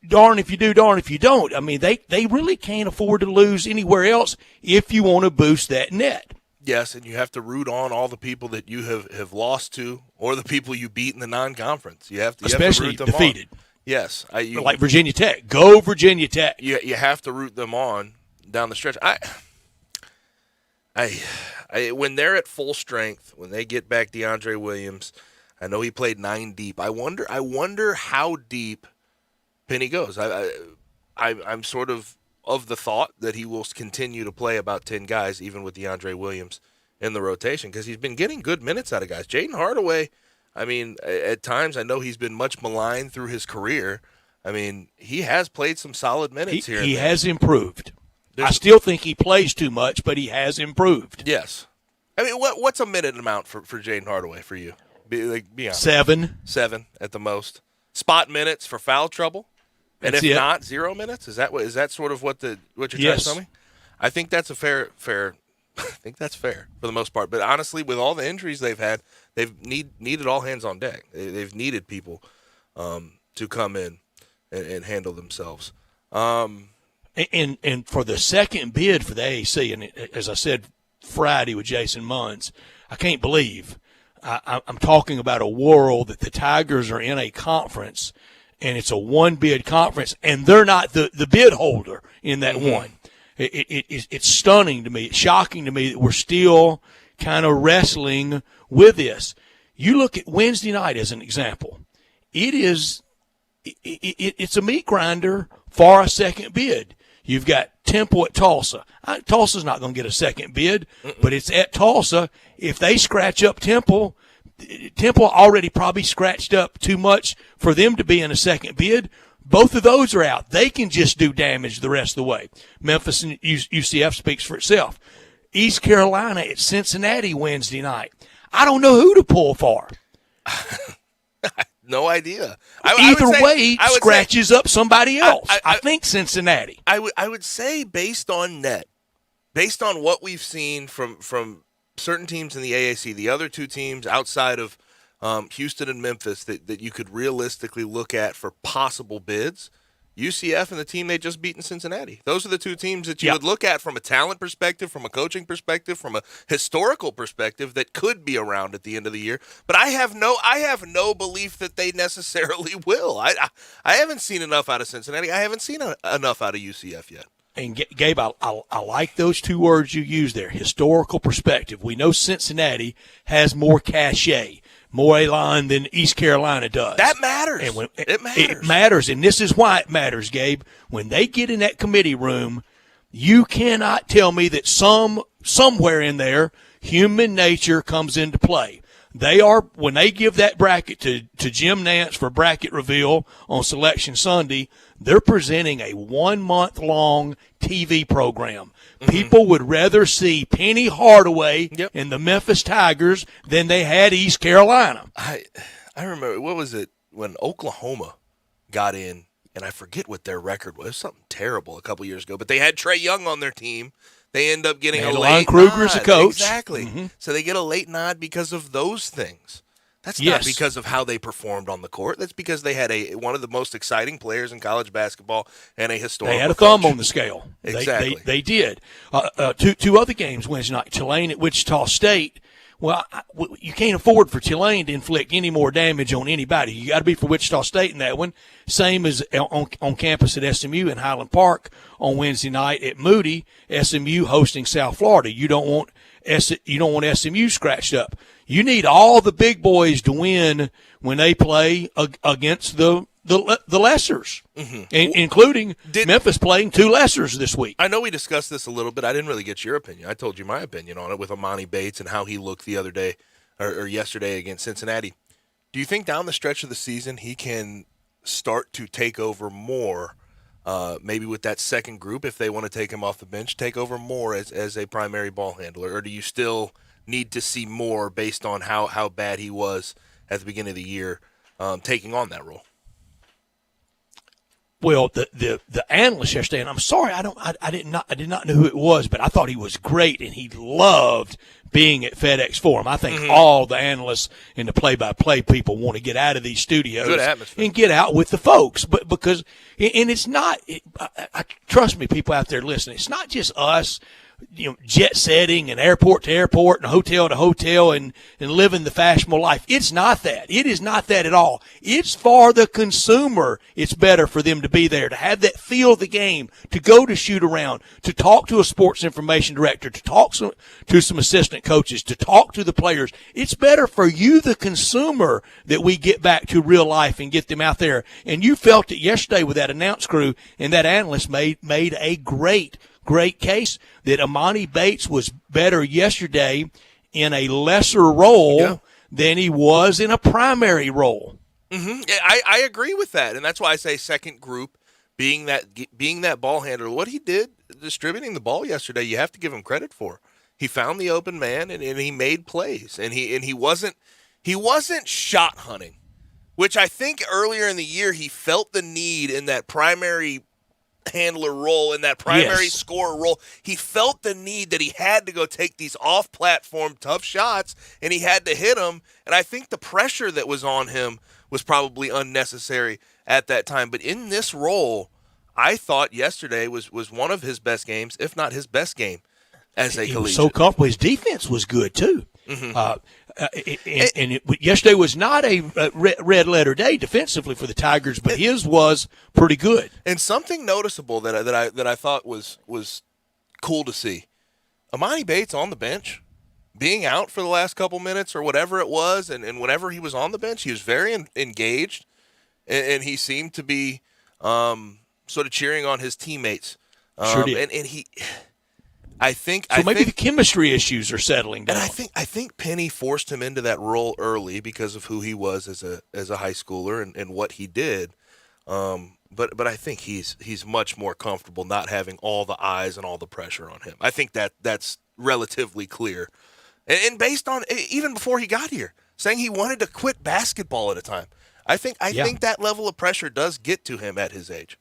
darn if you do, darn if you don't. I mean, they really can't afford to lose anywhere else if you want to boost that net. Yes, and you have to root on all the people that you have lost to, or the people you beat in the non-conference. You have to especially root them defeated. On. Yes, like Virginia Tech. Go Virginia Tech. You have to root them on down the stretch. When they're at full strength, when they get back DeAndre Williams, I know he played 9 deep. I wonder how deep Penny goes. I'm sort of the thought that he will continue to play about 10 guys, even with DeAndre Williams in the rotation, because he's been getting good minutes out of guys. Jaden Hardaway, I mean, at times I know he's been much maligned through his career. I mean, he has played some solid minutes here. He has improved. I still think he plays too much, but he has improved. Yes. I mean, what's a minute amount for Jaden Hardaway for you? Be honest. 7. 7 at the most. Spot minutes for foul trouble? And That's if it. not, 0 minutes? Is that sort of what you're trying to tell me? I think that's a fair I think that's fair for the most part. But honestly, with all the injuries they've had, they've needed all hands on deck. They've needed people to come in and handle themselves. And for the second bid for the AAC, and as I said Friday with Jason Munns, I can't believe I'm talking about a world that the Tigers are in a conference, and it's a one-bid conference, and they're not the bid holder in that one. It's stunning to me. It's shocking to me that we're still kind of wrestling with this. You look at Wednesday night as an example. It's a meat grinder for a second bid. You've got Temple at Tulsa. Tulsa's not going to get a second bid, but it's at Tulsa. If they scratch up Temple already probably scratched up too much for them to be in a second bid. Both of those are out. They can just do damage the rest of the way. Memphis and UCF speaks for itself. East Carolina at Cincinnati Wednesday night. I don't know who to pull for. No idea. Either way, scratches up somebody else. I think Cincinnati. I would say based on net, based on what we've seen from certain teams in the AAC, the other two teams outside of Houston and Memphis that you could realistically look at for possible bids, UCF and the team they just beat in Cincinnati. Those are the two teams that you would look at from a talent perspective, from a coaching perspective, from a historical perspective that could be around at the end of the year. But I have no belief that they necessarily will. I haven't seen enough out of Cincinnati. I haven't seen enough out of UCF yet. And Gabe, I like those two words you used there, historical perspective. We know Cincinnati has more cachet, more elan than East Carolina does. That matters. And it matters. It matters, and this is why it matters, Gabe. When they get in that committee room, you cannot tell me that somewhere in there human nature comes into play. When they give that bracket to Jim Nance for bracket reveal on Selection Sunday, they're presenting a 1-month-long TV program. Mm-hmm. People would rather see Penny Hardaway and the Memphis Tigers than they had East Carolina. I remember, what was it, when Oklahoma got in, and I forget what their record was, something terrible a couple years ago, but they had Trae Young on their team. They end up getting a late Kruger as a coach. Exactly. Mm-hmm. So they get a late nod because of those things. That's not because of how they performed on the court. That's because they had one of the most exciting players in college basketball and a historical They had a coach. thumb on the scale. Exactly. They did. Two other games Wednesday night. Tulane at Wichita State. Well, you can't afford for Tulane to inflict any more damage on anybody. You got to be for Wichita State in that one. Same as on campus at SMU in Highland Park on Wednesday night at Moody. SMU hosting South Florida. You don't want SMU scratched up. You need all the big boys to win when they play against the lessers, including Memphis playing 2 lessers this week. I know we discussed this a little bit. I didn't really get your opinion. I told you my opinion on it with Amani Bates and how he looked the other day or yesterday against Cincinnati. Do you think down the stretch of the season he can start to take over more, maybe with that second group if they want to take him off the bench, take over more as a primary ball handler? Or do you still need to see more based on how bad he was at the beginning of the year taking on that role? Well, the analyst yesterday, and I'm sorry, I did not know who it was, but I thought he was great, and he loved being at FedEx Forum. I think all the analysts and the play-by-play people want to get out of these studios and get out with the folks, but because it's not. Trust me, people out there listening, it's not just us. Jet setting and airport to airport and hotel to hotel and living the fashionable life. It's not that. It is not that at all. It's for the consumer. It's better for them to be there, to have that feel of the game, to go to shoot around, to talk to a sports information director, to talk to some assistant coaches, to talk to the players. It's better for you, the consumer, that we get back to real life and get them out there. And you felt it yesterday with that announce crew, and that analyst made a great case that Amani Bates was better yesterday in a lesser role than he was in a primary role. I agree with that, and that's why I say second group, being that ball handler. What he did distributing the ball yesterday, you have to give him credit for. He found the open man and he made plays, and he wasn't shot hunting, which I think earlier in the year he felt the need in that primary handler role, in that primary scorer role. He felt the need that he had to go take these off-platform tough shots, and he had to hit them. And I think the pressure that was on him was probably unnecessary at that time. But in this role, I thought yesterday was one of his best games, if not his best game as a collegiate. He was so comfortable. His defense was good, too. Yesterday was not a red letter day defensively for the Tigers, but his was pretty good. And something noticeable that I thought was cool to see: Amani Bates on the bench, being out for the last couple minutes or whatever it was, and whenever he was on the bench, he was very engaged, and he seemed to be sort of cheering on his teammates. Sure did. And he. I think the chemistry issues are settling down. And I think Penny forced him into that role early because of who he was as a high schooler and what he did. But I think he's much more comfortable not having all the eyes and all the pressure on him. I think that's relatively clear. And based on even before he got here, saying he wanted to quit basketball at a time. I think that level of pressure does get to him at his age.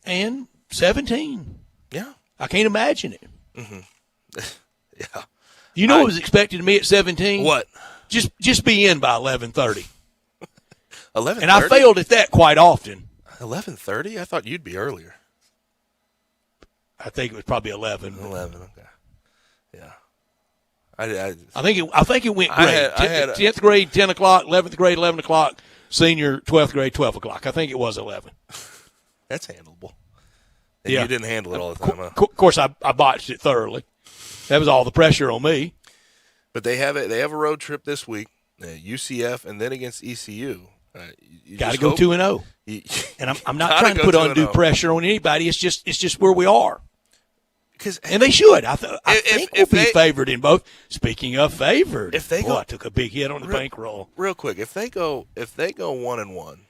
And 17. Yeah. I can't imagine it. Yeah. You know what was expected of me at 17? What? Just be in by 11:30. 11:30? And I failed at that quite often. 11:30? I thought you'd be earlier. I think it was probably 11. 11, okay. Yeah. I think it went great. 10th grade, 10 o'clock, 11th grade, 11 o'clock, senior, 12th grade, 12 o'clock. I think it was 11. That's handleable. And you didn't handle it all the time, huh? Of course, I botched it thoroughly. That was all the pressure on me. But they have a road trip this week, UCF, and then against ECU. Got to go 2-0. And I'm not trying to put undue pressure on anybody. It's just where we are. And they should. I think we'll be favored in both. Speaking of favored, I took a big hit on the bankroll. Real quick, if they go 1-1,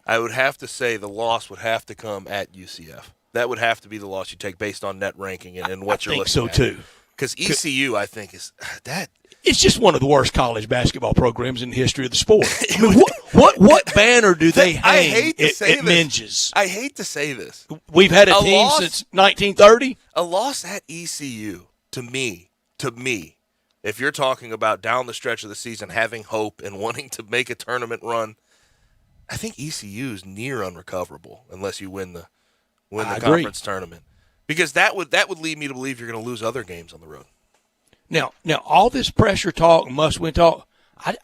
I would have to say the loss would have to come at UCF. That would have to be the loss you take based on net ranking and what you're looking at. I think so, too. Because ECU, I think, is that. It's just one of the worst college basketball programs in the history of the sport. I mean, what banner do they hang at Minges? I hate to say this. We've had a team since 1930? A loss at ECU, to me, if you're talking about down the stretch of the season having hope and wanting to make a tournament run, I think ECU is near unrecoverable unless you win the conference tournament, because that would lead me to believe you're going to lose other games on the road. Now, all this pressure talk, must-win talk,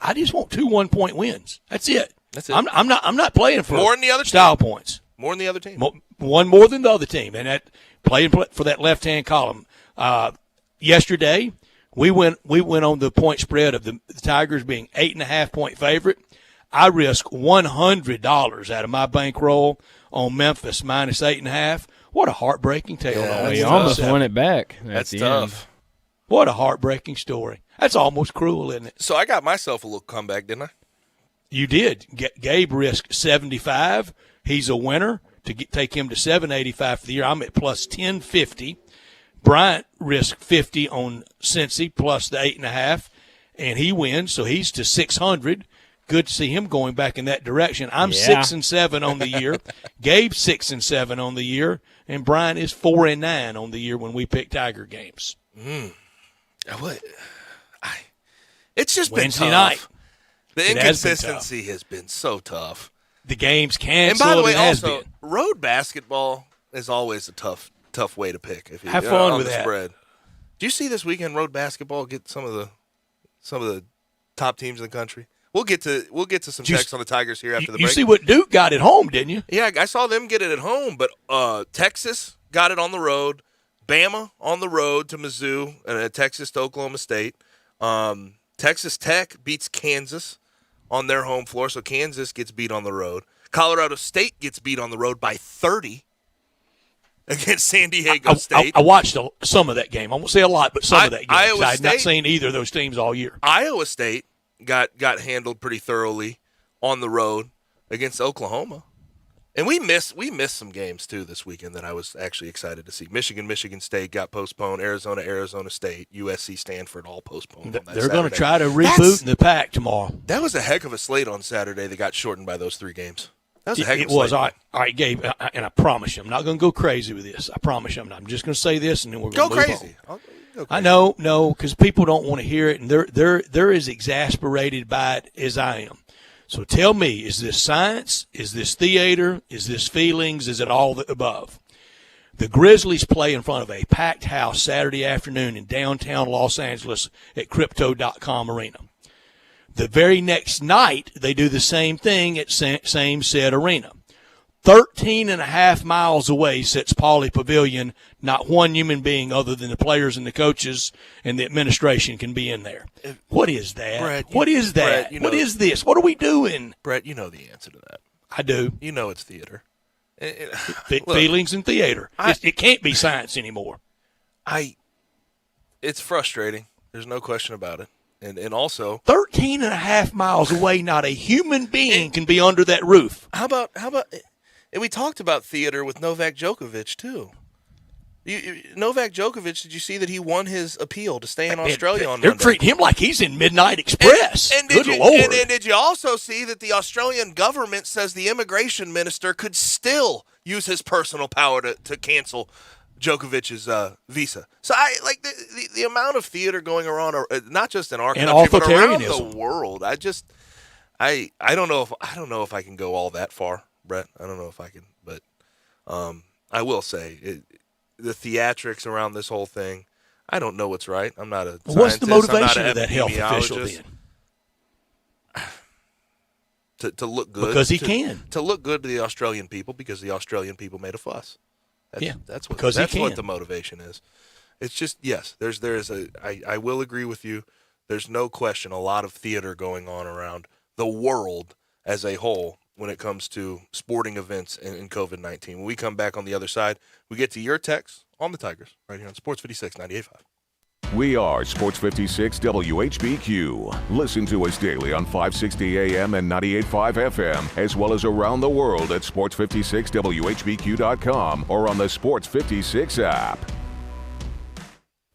I just want 2 1-point wins. That's it. That's it. I'm not playing for more than the other style team. points. More than the other team. One more than the other team, and that playing for that left-hand column. Yesterday, we went on the point spread of the Tigers being 8.5-point favorite. I risk $100 out of my bankroll on Memphis minus 8.5. What a heartbreaking tale! Well, you almost won it back. That's tough. End. What a heartbreaking story. That's almost cruel, isn't it? So I got myself a little comeback, didn't I? You did. Gabe risked 75. He's a winner to take him to 785 for the year. I'm at plus 1050. Bryant risked 50 on Cincy plus the 8.5, and he wins, so he's to 600. Good to see him going back in that direction. I'm 6-7 on the year. Gabe's 6-7 on the year, and Bryant is 4-9 on the year when we pick Tiger games. It's just Wednesday been night. tough. The inconsistency has been so tough. The game's canceled. And by the way, has also, been. road basketball is always a tough way to pick. If you Have fun on with the that. Spread. Do you see this weekend road basketball get some of the top teams in the country? We'll get to some texts on the Tigers here after the break. You see what Duke got at home, didn't you? Yeah, I saw them get it at home, but Texas got it on the road. Bama on the road to Mizzou, and Texas to Oklahoma State. Texas Tech beats Kansas on their home floor, so Kansas gets beat on the road. Colorado State gets beat on the road by 30 against San Diego State. I watched some of that game. I won't say a lot, but some of that game. Iowa I had not State- seen either of those teams all year. Iowa State got handled pretty thoroughly on the road against Oklahoma. And we missed some games, too, this weekend that I was actually excited to see. Michigan State got postponed. Arizona State, USC, Stanford all postponed. They're going to try to reboot in the pack tomorrow. That was a heck of a slate on Saturday that got shortened by those 3 games. That was a heck of a It was. slate. All right, Gabe, and I promise you, I'm not going to go crazy with this. I promise you, I'm just going to say this, and then we're going Go to move crazy. on. Go crazy. I know, because people don't want to hear it, and they're as exasperated by it as I am. So tell me, is this science? Is this theater? Is this feelings? Is it all the above? The Grizzlies play in front of a packed house Saturday afternoon in downtown Los Angeles at Crypto.com Arena. The very next night, they do the same thing at same said arena. 13.5 miles away sits Pauley Pavilion. Not one human being other than the players and the coaches and the administration can be in there. What is that? Brett, What is that? Brett, what is this? What are we doing? Brett, you know the answer to that. I do. You know it's theater. Look, Feelings and theater. It can't be science anymore. It's frustrating. There's no question about it. And also 13.5 miles away, not a human being can be under that roof. How about and we talked about theater with Novak Djokovic too. Novak Djokovic, did you see that he won his appeal to stay in Australia on They're Monday? treating him like he's in Midnight Express. And Good did Lord. And did you also see that the Australian government says the immigration minister could still use his personal power to cancel Djokovic's visa? So the amount of theater going around, not just in our And country, but around authoritarianism. the world. I don't know if I can go all that far, Brett. I don't know if I can, but I will say the theatrics around this whole thing. I don't know what's right. I'm not a scientist. What's the motivation I'm not of that health official epidemiologist. then? To look good. Because he can. To look good to the Australian people because the Australian people made a fuss. That's what the motivation is. It's just, yes, I will agree with you. There's no question a lot of theater going on around the world as a whole when it comes to sporting events and COVID-19. When we come back on the other side, we get to your texts on the Tigers right here on Sports 56 98.5. We are Sports 56 WHBQ. Listen to us daily on 560 AM and 98.5 FM, as well as around the world at sports56whbq.com or on the Sports 56 app.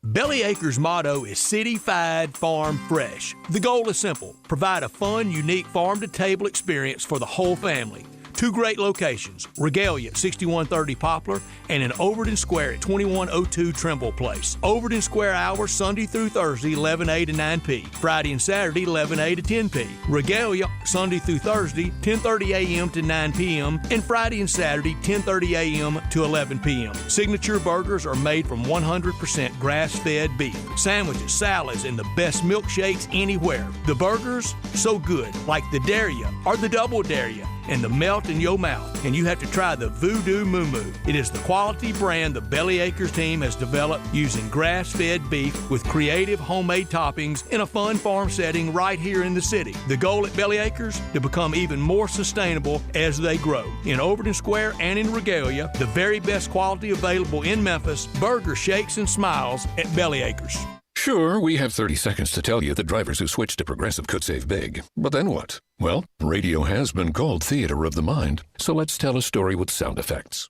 Bellyacre's motto is City-Fied Farm Fresh. The goal is simple: provide a fun, unique farm-to-table experience for the whole family. Two great locations, Regalia at 6130 Poplar and in Overton Square at 2102 Trimble Place. Overton Square hours Sunday through Thursday 11A to 9P, Friday and Saturday 11A to 10P. Regalia Sunday through Thursday 10:30 a.m. to 9 p.m. and Friday and Saturday 10:30 a.m. to 11 p.m. Signature burgers are made from 100% grass-fed beef. Sandwiches, salads, and the best milkshakes anywhere. The burgers, so good, like the Dare Ya or the Double Dare Ya, and the melt in your mouth. And you have to try the Voodoo Moo Moo. It is the quality brand the Belly Acres team has developed using grass-fed beef with creative homemade toppings in a fun farm setting right here in the city. The goal at Belly Acres, to become even more sustainable as they grow. In Overton Square and in Regalia, the very best quality available in Memphis, burger shakes and smiles at Belly Acres. Sure, we have 30 seconds to tell you that drivers who switch to Progressive could save big. But then what? Well, radio has been called theater of the mind, so let's tell a story with sound effects.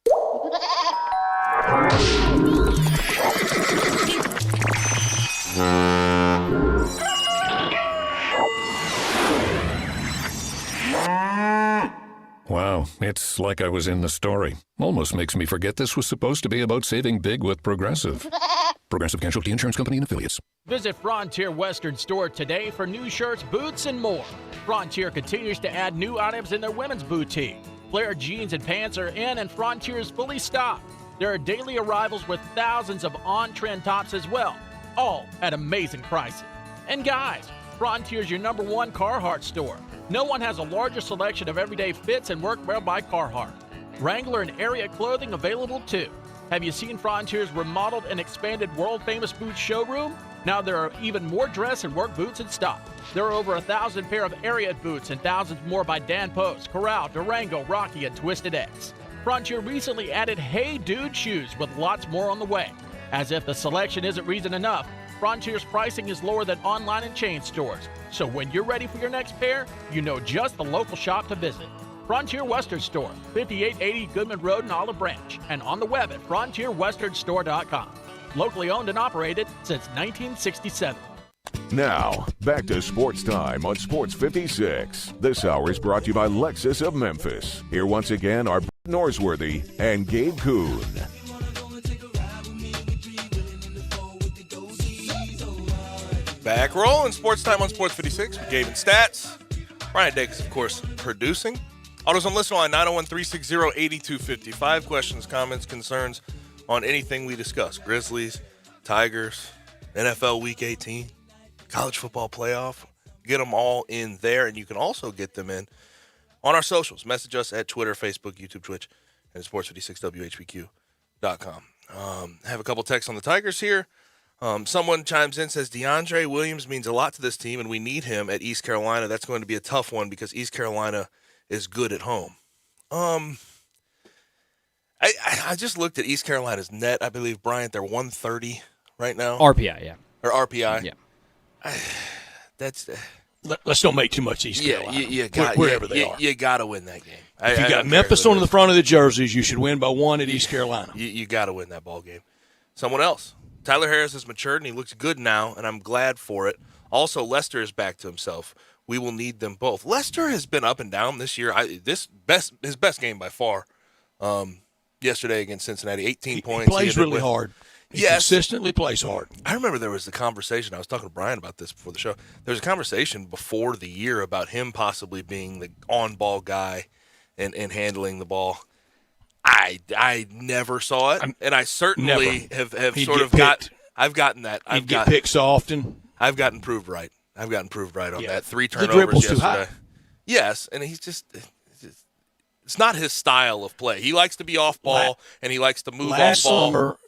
Wow, it's like I was in the story. Almost makes me forget this was supposed to be about saving big with Progressive. Progressive Casualty Insurance Company and Affiliates. Visit Frontier Western Store today for new shirts, boots, and more. Frontier continues to add new items in their women's boutique. Flare jeans and pants are in, and Frontier is fully stocked. There are daily arrivals with thousands of on-trend tops as well, all at amazing prices. And guys, Frontier's your #1 Carhartt store. No one has a larger selection of everyday fits and workwear by Carhartt. Wrangler and Area clothing available too. Have you seen Frontier's remodeled and expanded world-famous boots showroom? Now there are even more dress and work boots in stock. There are over 1,000 pair of Area boots and thousands more by Dan Post, Corral, Durango, Rocky, and Twisted X. Frontier recently added Hey Dude shoes with lots more on the way. As if the selection isn't reason enough, Frontier's pricing is lower than online and chain stores. So when you're ready for your next pair, you know just the local shop to visit. Frontier Western Store, 5880 Goodman Road in Olive Branch, and on the web at frontierwesternstore.com. Locally owned and operated since 1967. Now, back to Sports Time on Sports 56. This hour is brought to you by Lexus of Memphis. Here once again are Norsworthy and Gabe Kuhn. Back rolling. Sports Time on Sports 56 with Gabe and Stats. Brian Dacus, of course, producing. Autos on listen line 901-360-8255. Questions, comments, concerns on anything we discuss. Grizzlies, Tigers, NFL Week 18, college football playoff. Get them all in there, and you can also get them in on our socials. Message us at Twitter, Facebook, YouTube, Twitch, and sports56whpq.com. Have a couple texts on the Tigers here. Someone chimes in, says DeAndre Williams means a lot to this team, and we need him at East Carolina. That's going to be a tough one because East Carolina is good at home. I just looked at East Carolina's net. I believe, Bryant, they're 130 right now. RPI, yeah. Or RPI. Yeah. Let's don't make too much East Carolina. Wherever they are. You got to win that game. If you got Memphis on the front of the jerseys, you should win by 1 at East Carolina. You got to win that ball game. Someone else. Tyler Harris has matured, and he looks good now, and I'm glad for it. Also, Lester is back to himself. We will need them both. Lester has been up and down this year. His best game by far. Yesterday against Cincinnati, 18 points. He plays really hard. He consistently plays hard. I remember there was a conversation. I was talking to Brian about this before the show. There was a conversation before the year about him possibly being the on-ball guy and handling the ball. I never saw it, and I certainly have sort of got. I've gotten that. He'd get picked so often. I've gotten proved right. On that. 3 turnovers yesterday. Yes, and he's just. It's not his style of play. He likes to be off ball, and he likes to move off ball.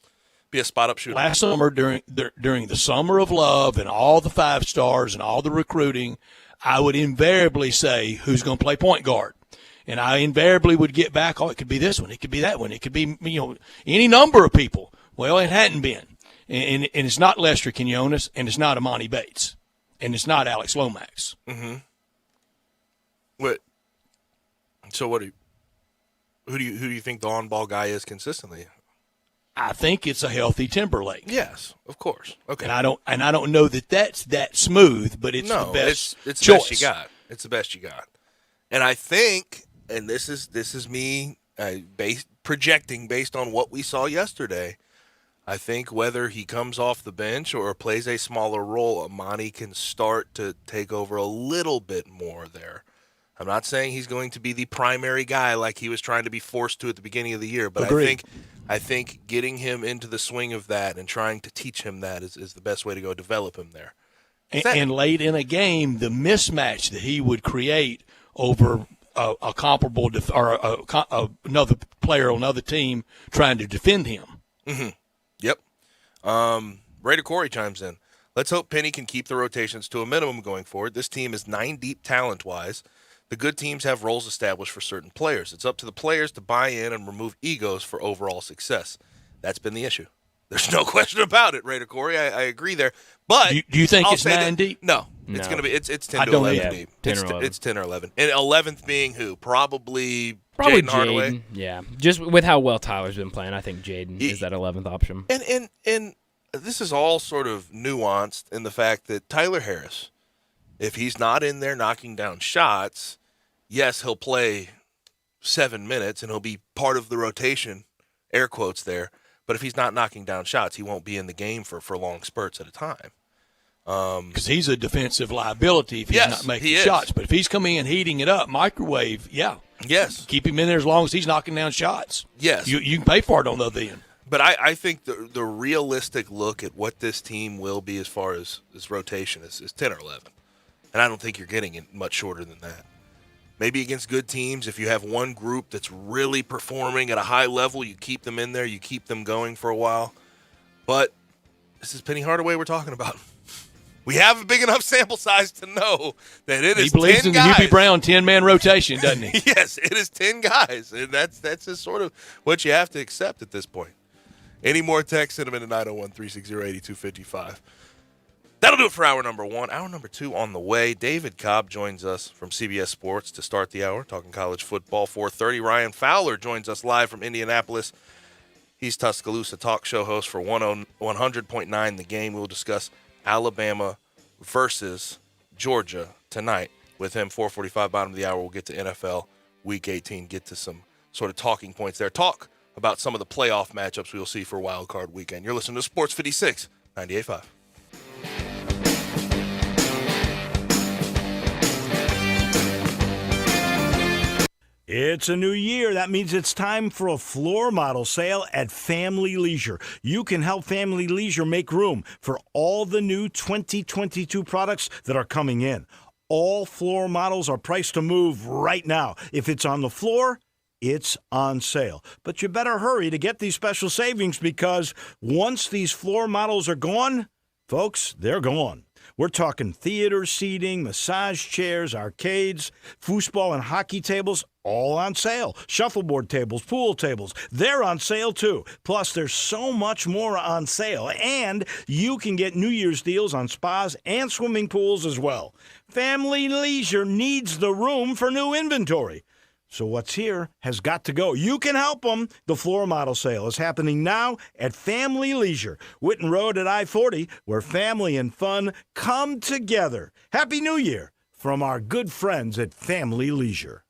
Be a spot up shooter. Last summer, during the summer of love and all the 5 stars and all the recruiting, I would invariably say who's going to play point guard. And I invariably would get back, it could be this one, it could be that one, it could be any number of people. Well, it hadn't been. And it's not Lester Quinones, and it's not Amani Bates, and it's not Alex Lomax. Mm-hmm. So who do you think the on-ball guy is consistently? I think it's a healthy Timberlake. Yes, of course. Okay. And I don't know that's that smooth, but it's the best it's choice. The best you got. It's the best you got. And I think and this is me projecting based on what we saw yesterday. I think whether he comes off the bench or plays a smaller role, Amani can start to take over a little bit more there. I'm not saying he's going to be the primary guy like he was trying to be forced to at the beginning of the year, but Agreed. I think getting him into the swing of that and trying to teach him that is the best way to go develop him there. And late in a game, the mismatch that he would create over a comparable another player on another team trying to defend him. Mm-hmm. Yep. Raider Corey chimes in. Let's hope Penny can keep the rotations to a minimum going forward. This team is 9 deep talent-wise. The good teams have roles established for certain players. It's up to the players to buy in and remove egos for overall success. That's been the issue. There's no question about it, Raider Corey. I agree there. But do you think I'll it's say 9 deep? No. It's going to be it's 10 I to don't 11 either. deep. 10 or 11. It's 10 or 11. And 11th being who? Probably Jaden Hardaway. Yeah. Just with how well Tyler's been playing, I think Jaden is that 11th option. And this is all sort of nuanced in the fact that Tyler Harris, if he's not in there knocking down shots, yes, he'll play 7 minutes and he'll be part of the rotation, air quotes there. But if he's not knocking down shots, he won't be in the game for long spurts at a time. Because he's a defensive liability if he's Yes, not making he is. shots. But if he's coming in, heating it up, microwave, yeah. Yes. Keep him in there as long as he's knocking down shots. Yes. You can pay for it on the other end. But I think the realistic look at what this team will be as far as rotation is 10 or 11. And I don't think you're getting it much shorter than that. Maybe against good teams, if you have one group that's really performing at a high level, you keep them in there, you keep them going for a while. But this is Penny Hardaway we're talking about. We have a big enough sample size to know that it is 10 guys. He believes in the Hubie Brown 10-man rotation, doesn't he? Yes, it is 10 guys, and that's just sort of what you have to accept at this point. Any more text, send them in to 901-360-8255. That'll do it for hour number 1. Hour number 2 on the way. David Cobb joins us from CBS Sports to start the hour, talking college football. 4:30. Ryan Fowler joins us live from Indianapolis. He's Tuscaloosa talk show host for 100.9 The Game. We'll discuss Alabama versus Georgia tonight with him. 4:45, bottom of the hour. We'll get to NFL Week 18, get to some sort of talking points there. Talk about some of the playoff matchups we'll see for Wild Card Weekend. You're listening to Sports 56, 98.5. It's a new year. That means it's time for a floor model sale at Family Leisure. You can help Family Leisure make room for all the new 2022 products that are coming in. All floor models are priced to move right now. If it's on the floor, it's on sale. But you better hurry to get these special savings because once these floor models are gone, folks, they're gone. We're talking theater seating, massage chairs, arcades, foosball and hockey tables, all on sale. Shuffleboard tables, pool tables, they're on sale too. Plus, there's so much more on sale. And you can get New Year's deals on spas and swimming pools as well. Family Leisure needs the room for new inventory. So what's here has got to go. You can help them. The floor model sale is happening now at Family Leisure, Whitten Road at I-40, where family and fun come together. Happy New Year from our good friends at Family Leisure.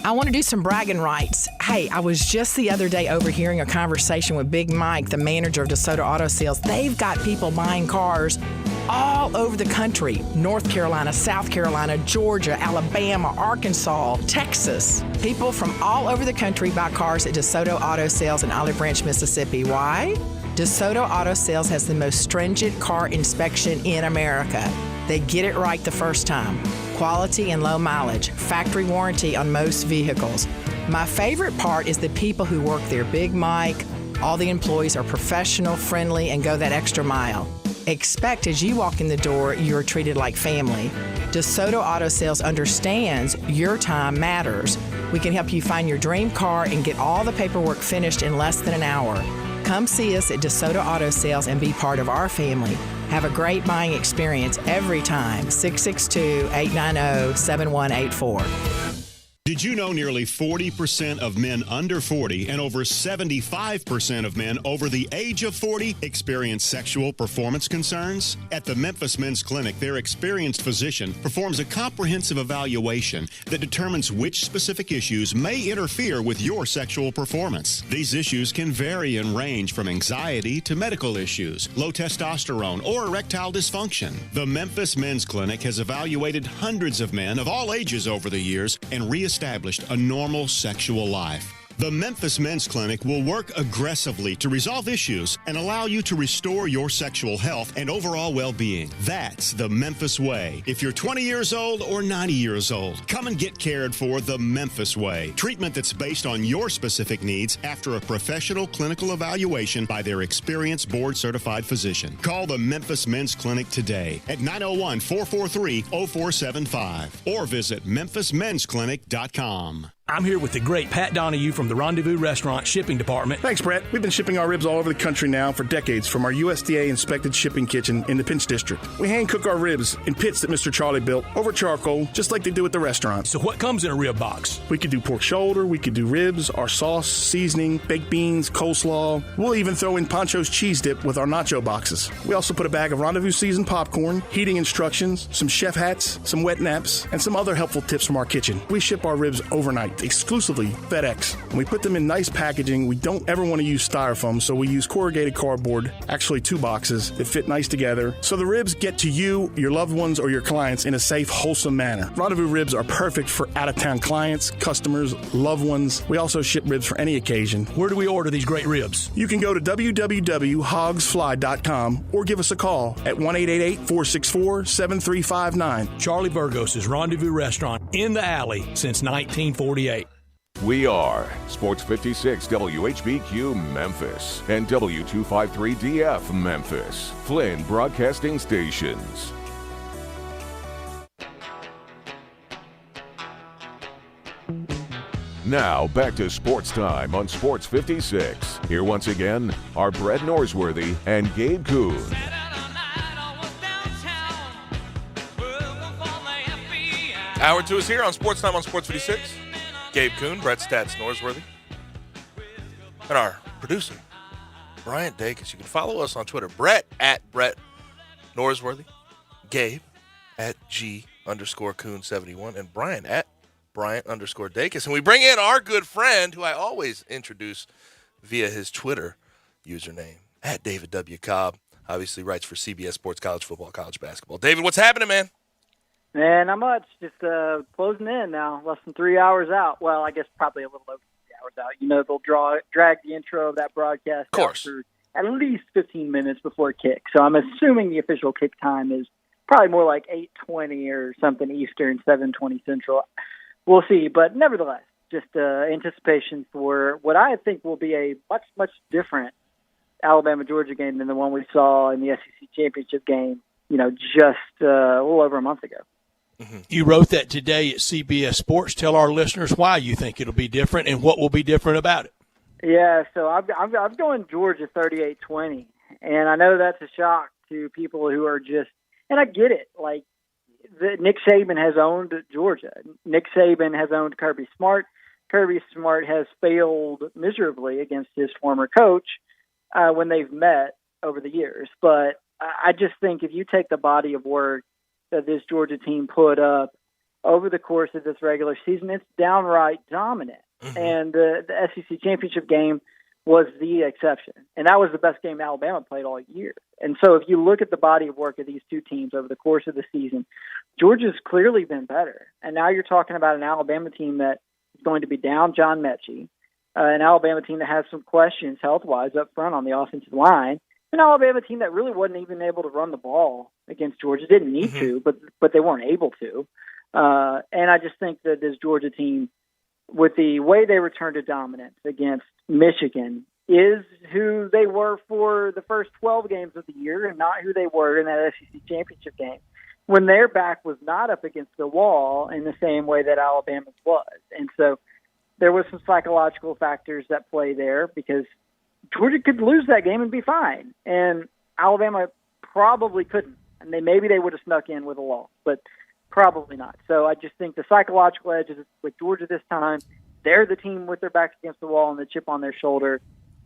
I want to do some bragging rights. Hey, I was just the other day overhearing a conversation with Big Mike, the manager of DeSoto Auto Sales. They've got people buying cars all over the country. North Carolina, South Carolina, Georgia, Alabama, Arkansas, Texas. People from all over the country buy cars at DeSoto Auto Sales in Olive Branch, Mississippi. Why? DeSoto Auto Sales has the most stringent car inspection in America. They get it right the first time. Quality and low mileage, factory warranty on most vehicles. My favorite part is the people who work there. Big Mike, all the employees are professional, friendly, and go that extra mile. Expect as you walk in the door, you're treated like family. DeSoto Auto Sales understands your time matters. We can help you find your dream car and get all the paperwork finished in less than an hour. Come see us at DeSoto Auto Sales and be part of our family. Have a great buying experience every time. 662-890-7184. Did you know nearly 40% of men under 40 and over 75% of men over the age of 40 experience sexual performance concerns? At the Memphis Men's Clinic, their experienced physician performs a comprehensive evaluation that determines which specific issues may interfere with your sexual performance. These issues can vary and range from anxiety to medical issues, low testosterone, or erectile dysfunction. The Memphis Men's Clinic has evaluated hundreds of men of all ages over the years and reestablished a normal sexual life. The Memphis Men's Clinic will work aggressively to resolve issues and allow you to restore your sexual health and overall well-being. That's the Memphis way. If you're 20 years old or 90 years old, come and get cared for the Memphis way. Treatment that's based on your specific needs after a professional clinical evaluation by their experienced board-certified physician. Call the Memphis Men's Clinic today at 901-443-0475 or visit memphismensclinic.com. I'm here with the great Pat Donahue from the Rendezvous Restaurant Shipping Department. Thanks, Brett. We've been shipping our ribs all over the country now for decades from our USDA-inspected shipping kitchen in the Pinch District. We hand-cook our ribs in pits that Mr. Charlie built over charcoal, just like they do at the restaurant. So what comes in a rib box? We could do pork shoulder, we could do ribs, our sauce, seasoning, baked beans, coleslaw. We'll even throw in Pancho's cheese dip with our nacho boxes. We also put a bag of Rendezvous seasoned popcorn, heating instructions, some chef hats, some wet naps, and some other helpful tips from our kitchen. We ship our ribs overnight, exclusively FedEx. And we put them in nice packaging. We don't ever want to use styrofoam, so we use corrugated cardboard, actually 2 boxes that fit nice together. So the ribs get to you, your loved ones, or your clients in a safe, wholesome manner. Rendezvous ribs are perfect for out-of-town clients, customers, loved ones. We also ship ribs for any occasion. Where do we order these great ribs? You can go to www.hogsfly.com or give us a call at 1-888-464-7359. Charlie Burgos' Rendezvous Restaurant in the alley since 1948. We are Sports 56 WHBQ Memphis and W253DF Memphis, Flynn Broadcasting Stations. Now back to Sports Time on Sports 56. Here once again are Brett Norsworthy and Gabe Kuhn. Hour 2 is here on Sports Time on Sports 56. Gabe Kuhn, Brett Stats Norsworthy, and our producer, Bryant Dacus. You can follow us on Twitter, Brett at Brett Norsworthy, Gabe at G_Kuhn71, and Brian at Bryant_Dacus. And we bring in our good friend, who I always introduce via his Twitter username, at David W. Cobb. Obviously writes for CBS Sports, college football, college basketball. David, what's happening, man? Man, not much. Just closing in now. Less than 3 hours out. Well, I guess probably a little over 3 hours out. You know, they'll drag the intro of that broadcast out for at least 15 minutes before kick. So I'm assuming the official kick time is probably more like 8:20 or something Eastern, 7:20 Central. We'll see. But nevertheless, just anticipation for what I think will be a much, much different Alabama-Georgia game than the one we saw in the SEC championship game, you know, just a little over a month ago. You wrote that today at CBS Sports. Tell our listeners why you think it'll be different and what will be different about it. Yeah, so I'm going Georgia 38-20, and I know that's a shock to people who are just, and I get it. Like, Nick Saban has owned Georgia. Nick Saban has owned Kirby Smart. Kirby Smart has failed miserably against his former coach when they've met over the years. But I just think if you take the body of work that this Georgia team put up over the course of this regular season, it's downright dominant. Mm-hmm. And the SEC championship game was the exception. And that was the best game Alabama played all year. And so if you look at the body of work of these two teams over the course of the season, Georgia's clearly been better. And now you're talking about an Alabama team that is going to be down John Mechie, an Alabama team that has some questions health-wise up front on the offensive line, an Alabama team that really wasn't even able to run the ball against Georgia. Didn't need to, but they weren't able to. And I just think that this Georgia team, with the way they returned to dominance against Michigan, is who they were for the first 12 games of the year and not who they were in that SEC championship game, when their back was not up against the wall in the same way that Alabama's was. And so there was some psychological factors that play there, because Georgia could lose that game and be fine, and Alabama probably couldn't. And maybe they would have snuck in with a loss. But Probably not. So I just think the psychological edge is with Georgia this time. They're the team with their backs against the wall and the chip on their shoulder.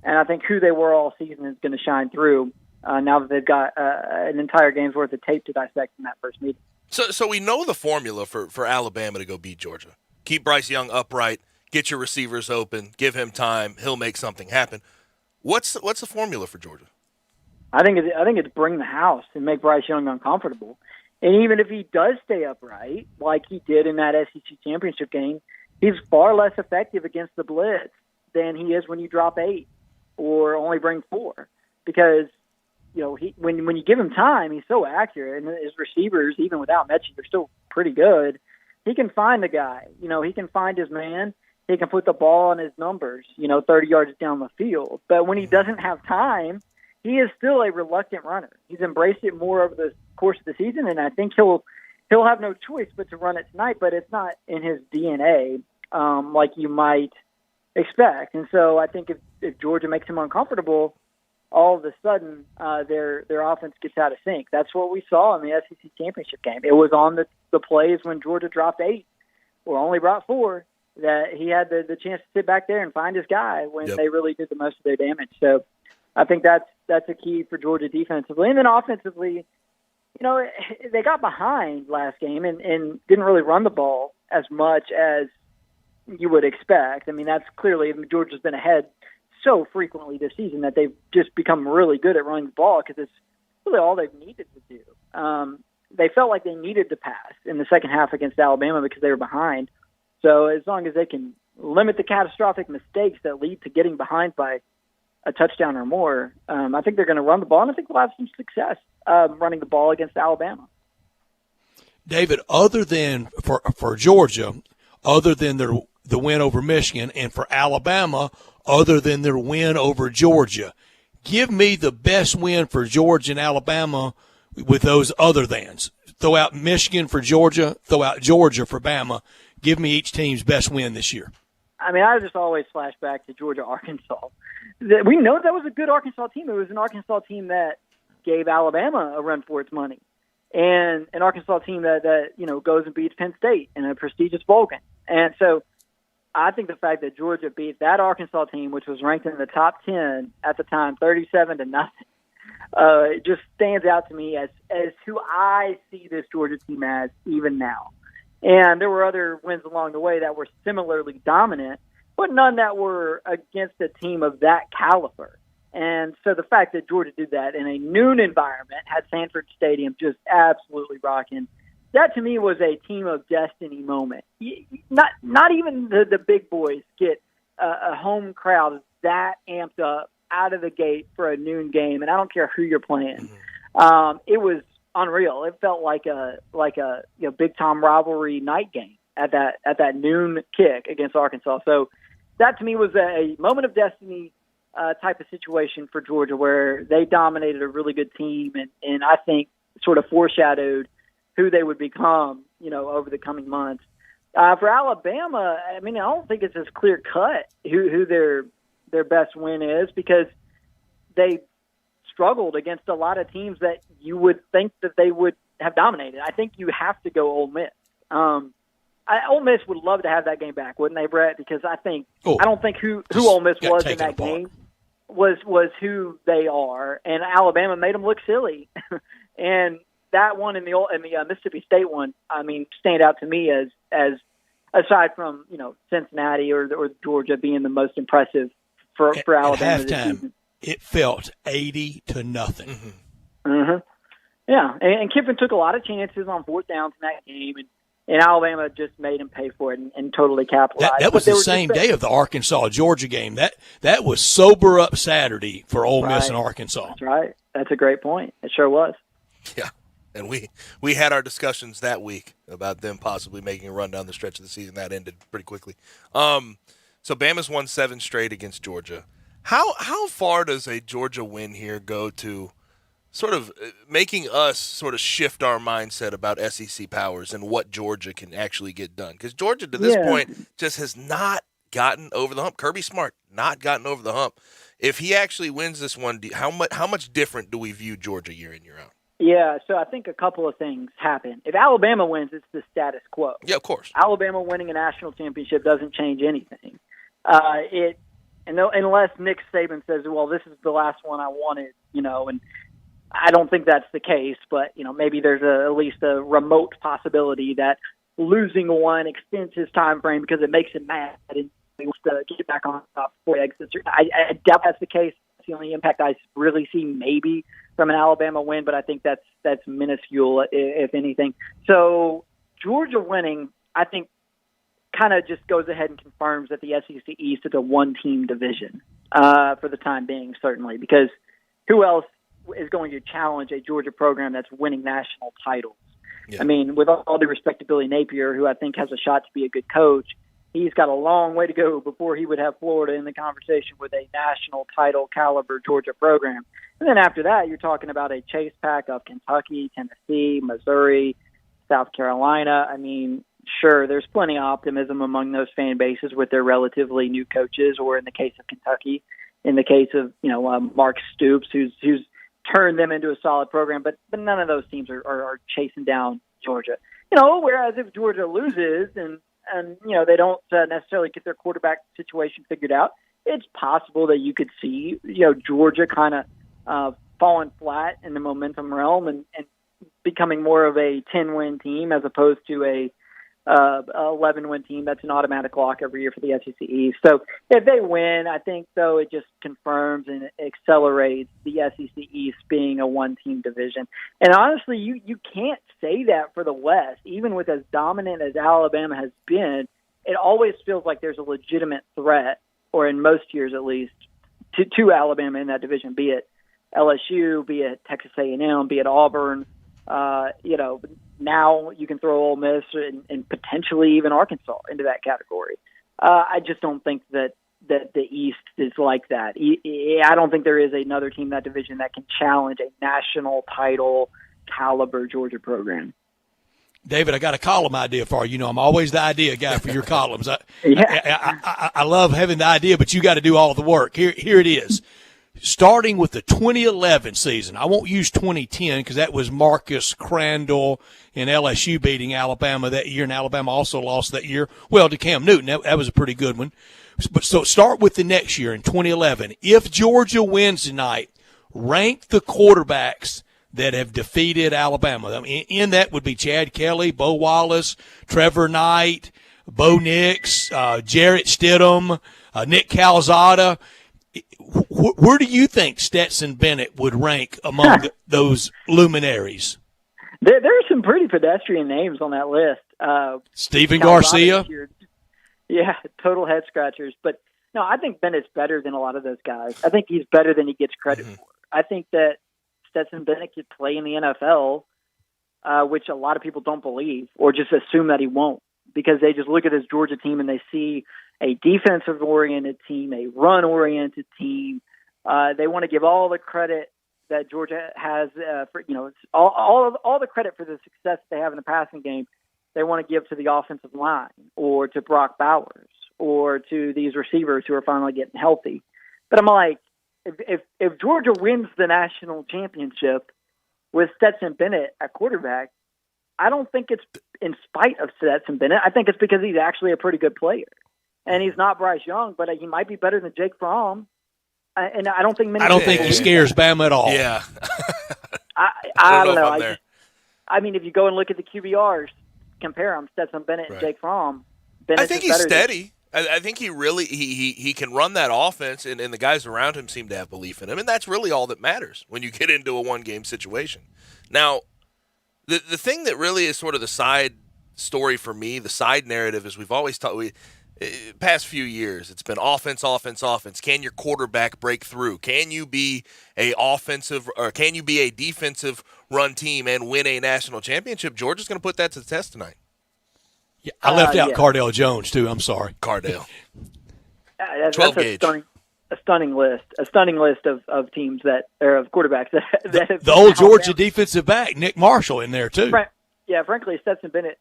And I think who they were all season is going to shine through now that they've got an entire game's worth of tape to dissect in that first meeting. So we know the formula for Alabama to go beat Georgia. Keep Bryce Young upright, get your receivers open, give him time, he'll make something happen. What's the formula for Georgia? I think it's bring the house and make Bryce Young uncomfortable. And even if he does stay upright, like he did in that SEC championship game, he's far less effective against the blitz than he is when you drop 8 or only bring 4. Because, when you give him time, he's so accurate, and his receivers, even without Mechie, they're still pretty good. He can find the guy. He can find his man. He can put the ball on his numbers, 30 yards down the field. But when he doesn't have time, he is still a reluctant runner. He's embraced it more over the course of the season, and I think he'll have no choice but to run it tonight, but it's not in his DNA like you might expect. And so I think if Georgia makes him uncomfortable, all of a sudden their offense gets out of sync. That's what we saw in the SEC championship game. It was on the plays when Georgia dropped 8 or only brought 4 that he had the chance to sit back there and find his guy when they really did the most of their damage. So I think that's a key for Georgia defensively. And then offensively, they got behind last game and didn't really run the ball as much as you would expect. I mean, that's clearly Georgia's been ahead so frequently this season that they've just become really good at running the ball because it's really all they've needed to do. They felt like they needed to pass in the second half against Alabama because they were behind. So as long as they can limit the catastrophic mistakes that lead to getting behind by a touchdown or more, I think they're going to run the ball, and I think they'll have some success running the ball against Alabama. David, other than for Georgia, other than the win over Michigan, and for Alabama, other than their win over Georgia, give me the best win for Georgia and Alabama with those other thans. Throw out Michigan for Georgia, throw out Georgia for Bama. Give me each team's best win this year. I mean, I just always flash back to Georgia-Arkansas. We know that was a good Arkansas team. It was an Arkansas team that gave Alabama a run for its money, and an Arkansas team that goes and beats Penn State in a prestigious bowl game. And so I think the fact that Georgia beat that Arkansas team, which was ranked in the top 10 at the time, 37-0, it just stands out to me as who I see this Georgia team as even now. And there were other wins along the way that were similarly dominant, but none that were against a team of that caliber. And so the fact that Georgia did that in a noon environment, had Sanford Stadium just absolutely rocking, that to me was a team of destiny moment. Not even the big boys get a home crowd that amped up out of the gate for a noon game, and I don't care who you're playing. It was unreal. It felt like a Big Tom rivalry night game at that noon kick against Arkansas. So that to me was a moment of destiny type of situation for Georgia, where they dominated a really good team, and I think sort of foreshadowed who they would become, over the coming months. For Alabama, I mean, I don't think it's as clear cut who their best win is, because they struggled against a lot of teams that you would think that they would have dominated. I think you have to go Ole Miss. Ole Miss would love to have that game back, wouldn't they, Brett? Because I don't think who Ole Miss was in that game was who they are, and Alabama made them look silly. And that one and the Mississippi State one, I mean, stand out to me as aside from Cincinnati or Georgia being the most impressive for Alabama. At halftime, it felt 80-0. Yeah, and Kiffin took a lot of chances on fourth downs in that game, and Alabama just made him pay for it and totally capitalized. That was the same day of the Arkansas-Georgia game. That was sober up Saturday for Ole Miss and Arkansas. That's right. That's a great point. It sure was. Yeah, and we had our discussions that week about them possibly making a run down the stretch of the season. That ended pretty quickly. So Bama's won 7 straight against Georgia. How far does a Georgia win here go to sort of making us sort of shift our mindset about SEC powers and what Georgia can actually get done? Because Georgia to this point just has not gotten over the hump. Kirby Smart, not gotten over the hump. If he actually wins this one, how much different do we view Georgia year in, year out? Yeah, so I think a couple of things happen. If Alabama wins, it's the status quo. Yeah, of course. Alabama winning a national championship doesn't change anything. Unless Nick Saban says, well, this is the last one I wanted, and I don't think that's the case, but, maybe there's at least a remote possibility that losing one extends his time frame because it makes him mad and he wants to get back on top before he exits. I doubt that's the case. That's the only impact I really see maybe from an Alabama win, but I think that's minuscule, if anything. So Georgia winning, I think, kind of just goes ahead and confirms that the SEC East is a one-team division for the time being, certainly, because who else is going to challenge a Georgia program that's winning national titles? Yeah. I mean, with all due respect to Billy Napier, who I think has a shot to be a good coach, he's got a long way to go before he would have Florida in the conversation with a national title caliber Georgia program. And then after that, you're talking about a chase pack of Kentucky, Tennessee, Missouri, South Carolina. I mean, sure, there's plenty of optimism among those fan bases with their relatively new coaches, or in the case of Kentucky, in the case of Mark Stoops, who's turned them into a solid program. But none of those teams are chasing down Georgia. Whereas if Georgia loses and they don't necessarily get their quarterback situation figured out, it's possible that you could see Georgia kind of falling flat in the momentum realm and becoming more of a 10-win team as opposed to a 11-win team. That's an automatic lock every year for the SEC East. So if they win, I think, though, it just confirms and accelerates the SEC East being a one-team division. And honestly, you can't say that for the West. Even with as dominant as Alabama has been, it always feels like there's a legitimate threat, or in most years at least, to Alabama in that division, be it LSU, be it Texas A&M, be it Auburn. Now you can throw Ole Miss and potentially even Arkansas into that category. I just don't think that the East is like that. I don't think there is another team in that division that can challenge a national title caliber Georgia program. David, I got a column idea for you. I'm always the idea guy for your columns. I love having the idea, but you got to do all the work. Here it is. Starting with the 2011 season, I won't use 2010 because that was Marcus Crandall and LSU beating Alabama that year, and Alabama also lost that year. Well, to Cam Newton, that was a pretty good one. But so start with the next year in 2011. If Georgia wins tonight, rank the quarterbacks that have defeated Alabama. I mean, in that would be Chad Kelly, Bo Wallace, Trevor Knight, Bo Nix, Jarrett Stidham, Nick Calzada. Where do you think Stetson Bennett would rank among those luminaries? There are some pretty pedestrian names on that list. Stephen Garcia? Yeah, total head scratchers. But, no, I think Bennett's better than a lot of those guys. I think he's better than he gets credit for. I think that Stetson Bennett could play in the NFL, which a lot of people don't believe or just assume that he won't, because they just look at this Georgia team and they see a defensive-oriented team, a run-oriented team. They want to give all the credit that Georgia has for all the credit for the success they have in the passing game. They want to give to the offensive line or to Brock Bowers or to these receivers who are finally getting healthy. But I'm like, if Georgia wins the national championship with Stetson Bennett at quarterback, I don't think it's in spite of Stetson Bennett. I think it's because he's actually a pretty good player. And he's not Bryce Young, but he might be better than Jake Fromm. And I don't think he scares Bama at all. Yeah. I don't know. I mean, if you go and look at the QBRs, compare them, Stetson Bennett and Jake Fromm. I think he's steady. I think he really he can run that offense, and the guys around him seem to have belief in him, and that's really all that matters when you get into a one-game situation. Now, the thing that really is sort of the side story for me, the side narrative, is we've always talked past few years, it's been offense. Can your quarterback break through? Can you be a defensive run team and win a national championship? Georgia's going to put that to the test tonight. Yeah, I left out Cardale Jones too. I'm sorry, Cardale. That's a stunning list of teams that are of quarterbacks that have the old Georgia defensive back Nick Marshall in there too. Yeah, frankly, Stetson Bennett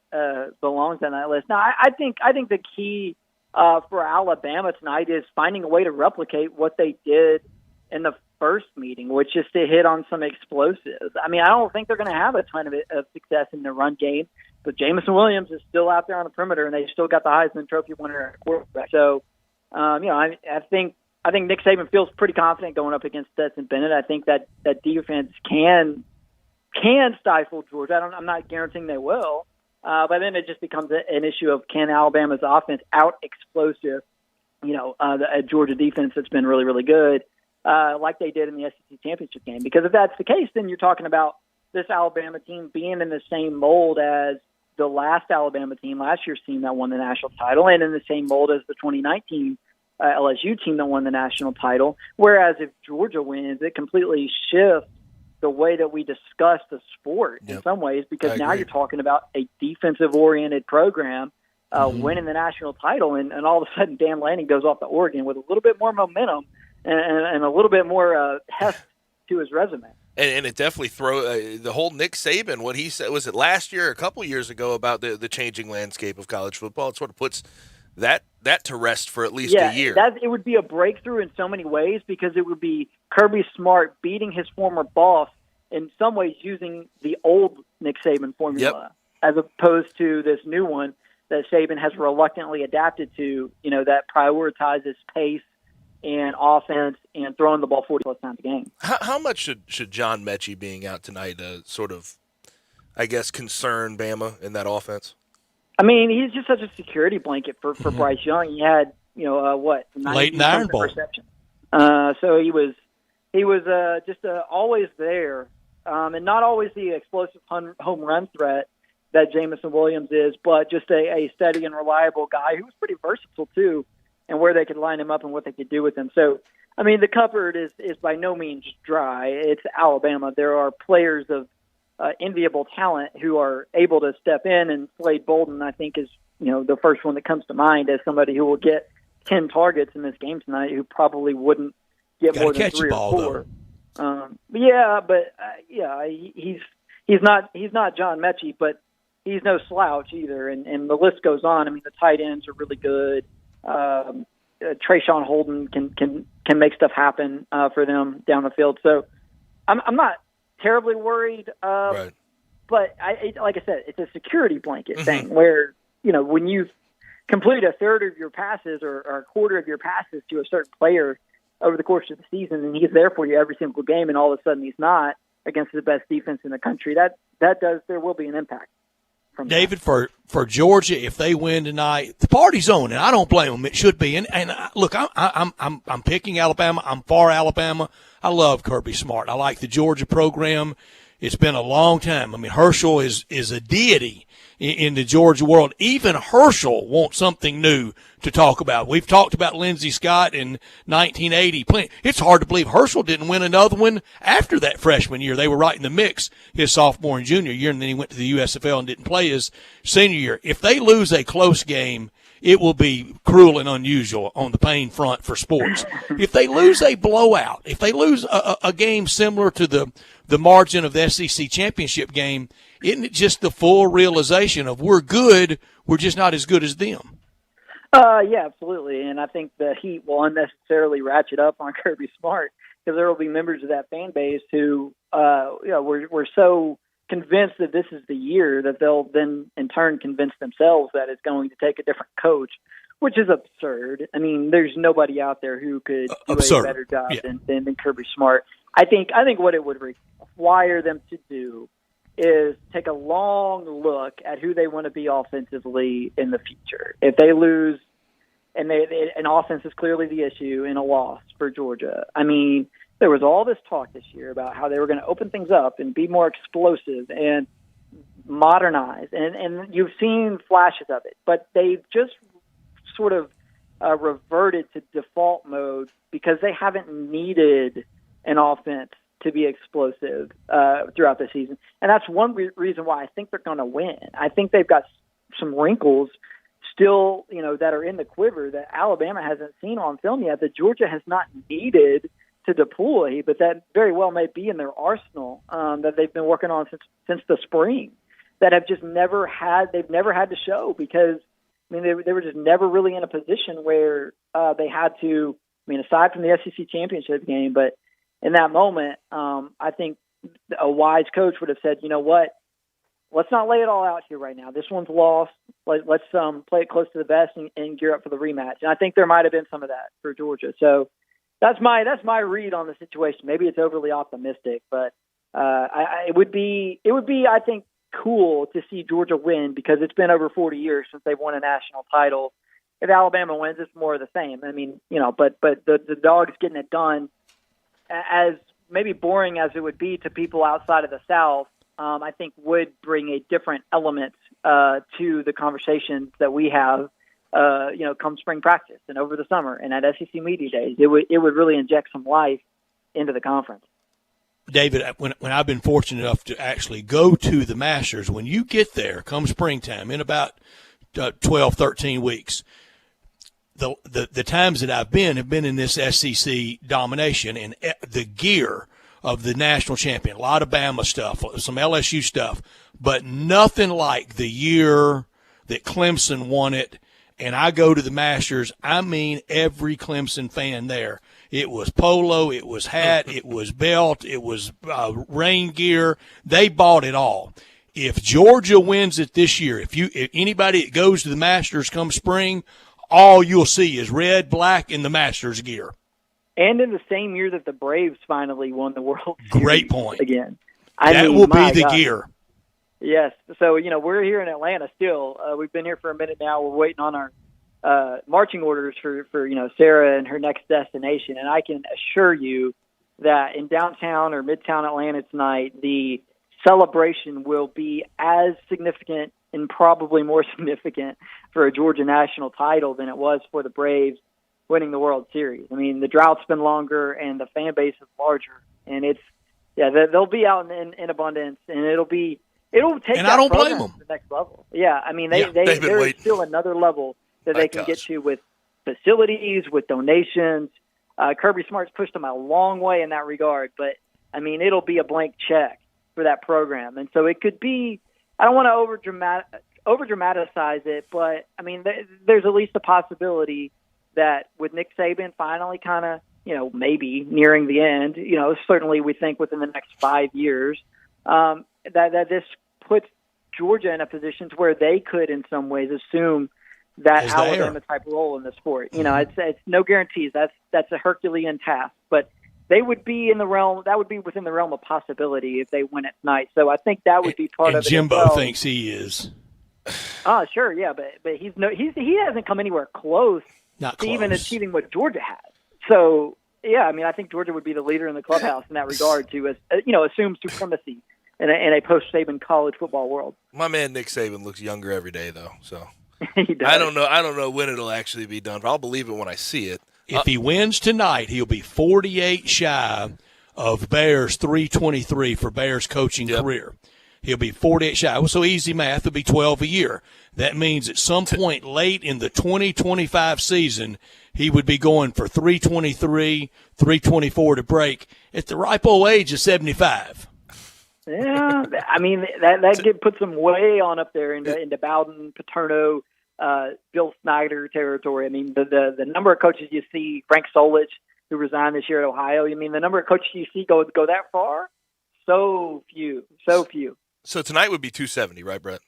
belongs on that list. Now, I think the key for Alabama tonight is finding a way to replicate what they did in the first meeting, which is to hit on some explosives. I mean, I don't think they're going to have a ton of success in the run game, but Jameson Williams is still out there on the perimeter, and they still got the Heisman Trophy winner at quarterback. So, I think Nick Saban feels pretty confident going up against Stetson Bennett. I think that defense can stifle Georgia. I'm not guaranteeing they will, but then it just becomes an issue of can Alabama's offense out explosive, a Georgia defense that's been really, really good, like they did in the SEC championship game. Because if that's the case, then you're talking about this Alabama team being in the same mold as the last Alabama team, last year's team that won the national title, and in the same mold as the 2019 LSU team that won the national title. Whereas if Georgia wins, it completely shifts the way that we discuss the sport in some ways, because now you're talking about a defensive-oriented program winning the national title, and all of a sudden Dan Lanning goes off to Oregon with a little bit more momentum and a little bit more heft to his resume. And it definitely the whole Nick Saban, what he said, was it last year or a couple years ago about the changing landscape of college football? It sort of puts that to rest for at least a year. It would be a breakthrough in so many ways, because it would be Kirby Smart beating his former boss, in some ways using the old Nick Saban formula, as opposed to this new one that Saban has reluctantly adapted to, that prioritizes pace and offense and throwing the ball 40-plus times a game. How much should John Mechie being out tonight sort of, I guess, concern Bama in that offense? I mean, he's just such a security blanket for Bryce Young. He had, late in the Iron Bowl reception. So he was just always there, and not always the explosive home run threat that Jameson Williams is, but just a steady and reliable guy who was pretty versatile too, and where they could line him up and what they could do with him. So, I mean, the cupboard is by no means dry. It's Alabama. There are players of enviable talent who are able to step in, and Slade Bolden, I think, is the first one that comes to mind as somebody who will get 10 targets in this game tonight, who probably wouldn't get more than 3 or 4. He's not John Mechie, but he's no slouch either, and the list goes on. I mean, the tight ends are really good. Trayshawn Holden can make stuff happen for them down the field. So I'm not terribly worried, right. But like I said, it's a security blanket thing where, when you complete a third of your passes or a quarter of your passes to a certain player over the course of the season, and he's there for you every single game, and all of a sudden he's not against the best defense in the country, there will be an impact. David, for Georgia, if they win tonight, the party's on, and I don't blame them. It should be. And look, I'm picking Alabama. I'm for Alabama. I love Kirby Smart. I like the Georgia program. It's been a long time. I mean, Herschel is a deity in the Georgia world. Even Herschel wants something new to talk about. We've talked about Lindsey Scott in 1980. It's hard to believe Herschel didn't win another one after that freshman year. They were right in the mix his sophomore and junior year, and then he went to the USFL and didn't play his senior year. If they lose a close game, it will be cruel and unusual on the pain front for sports. If they lose a blowout, if they lose a game similar to the margin of the SEC championship game, isn't it just the full realization of we're good, we're just not as good as them? Yeah, absolutely. And I think the heat will unnecessarily ratchet up on Kirby Smart, because there will be members of that fan base who, we're so convinced that this is the year that they'll then in turn convince themselves that it's going to take a different coach, which is absurd. I mean, there's nobody out there who could do a better job than Kirby Smart. I think what it would require them to do is take a long look at who they want to be offensively in the future. If they lose, and an offense is clearly the issue in a loss for Georgia. I mean, there was all this talk this year about how they were going to open things up and be more explosive and modernize, and you've seen flashes of it, but they've just sort of reverted to default mode because they haven't needed an offense to be explosive throughout the season. And that's one reason why I think they're going to win. I think they've got some wrinkles still, that are in the quiver that Alabama hasn't seen on film yet, that Georgia has not needed to deploy, but that very well may be in their arsenal that they've been working on since the spring, that have just never had to show, because I mean, they were just never really in a position where they had to, I mean, aside from the SEC championship game, but in that moment, I think a wise coach would have said, you know what, let's not lay it all out here right now. This one's lost. Let's play it close to the vest and gear up for the rematch. And I think there might have been some of that for Georgia. So that's my read on the situation. Maybe it's overly optimistic, but it would be I think cool to see Georgia win because it's been over 40 years since they've won a national title. If Alabama wins, it's more of the same. I mean, but the Dogs getting it done, as maybe boring as it would be to people outside of the South, I think would bring a different element to the conversations that we have, come spring practice and over the summer and at SEC Media Days. It would really inject some life into the conference. David, when I've been fortunate enough to actually go to the Masters, when you get there come springtime in about 12, 13 weeks, the times that I've been have been in this SEC domination and the gear of the national champion, a lot of Bama stuff, some LSU stuff, but nothing like the year that Clemson won it. And I go to the Masters, I mean every Clemson fan there. It was polo, it was hat, it was belt, it was rain gear. They bought it all. If Georgia wins it this year, if anybody that goes to the Masters come spring, all you'll see is red, black, and the Masters gear. And in the same year that the Braves finally won the World Series. Great point. Again. That will be the gear. Yes. So, we're here in Atlanta still. We've been here for a minute now. We're waiting on our marching orders for Sarah and her next destination. And I can assure you that in downtown or midtown Atlanta tonight, the celebration will be as significant and probably more significant for a Georgia national title than it was for the Braves winning the World Series. I mean, the drought's been longer and the fan base is larger, and they'll be out in abundance, and it'll take and that I don't program blame them to the next level. Yeah, I mean, there is still another level that they can get to with facilities, with donations. Kirby Smart's pushed them a long way in that regard, but I mean, it'll be a blank check for that program, and so it could be. I don't want to over dramatize it, but I mean, there's at least a possibility that with Nick Saban finally kind of, maybe nearing the end, certainly we think within the next 5 years, that this puts Georgia in a position to where they could in some ways assume that Alabama type role in the sport. It's no guarantees. That's a Herculean task, but they would be in the realm. That would be within the realm of possibility if they win it tonight. So I think that would be part of it. Jimbo thinks he is. Oh, sure, yeah, but he hasn't come anywhere close to even achieving what Georgia has. So yeah, I mean, I think Georgia would be the leader in the clubhouse in that regard to assume supremacy in a post-Saban college football world. My man Nick Saban looks younger every day, though. So he does. I don't know when it'll actually be done, but I'll believe it when I see it. If he wins tonight, he'll be 48 shy of Bears 323 for Bears coaching career. He'll be 48 shy. Well, so easy math, it'll be 12 a year. That means at some point late in the 2025 season, he would be going for 323, 324 to break at the ripe old age of 75. Yeah, I mean, that puts him way on up there into Bowden, Paterno, Bill Snyder territory. I mean, the number of coaches you see, Frank Solich, who resigned this year at Ohio, I mean, the number of coaches you see go that far, so few. So tonight would be 270, right, Brett?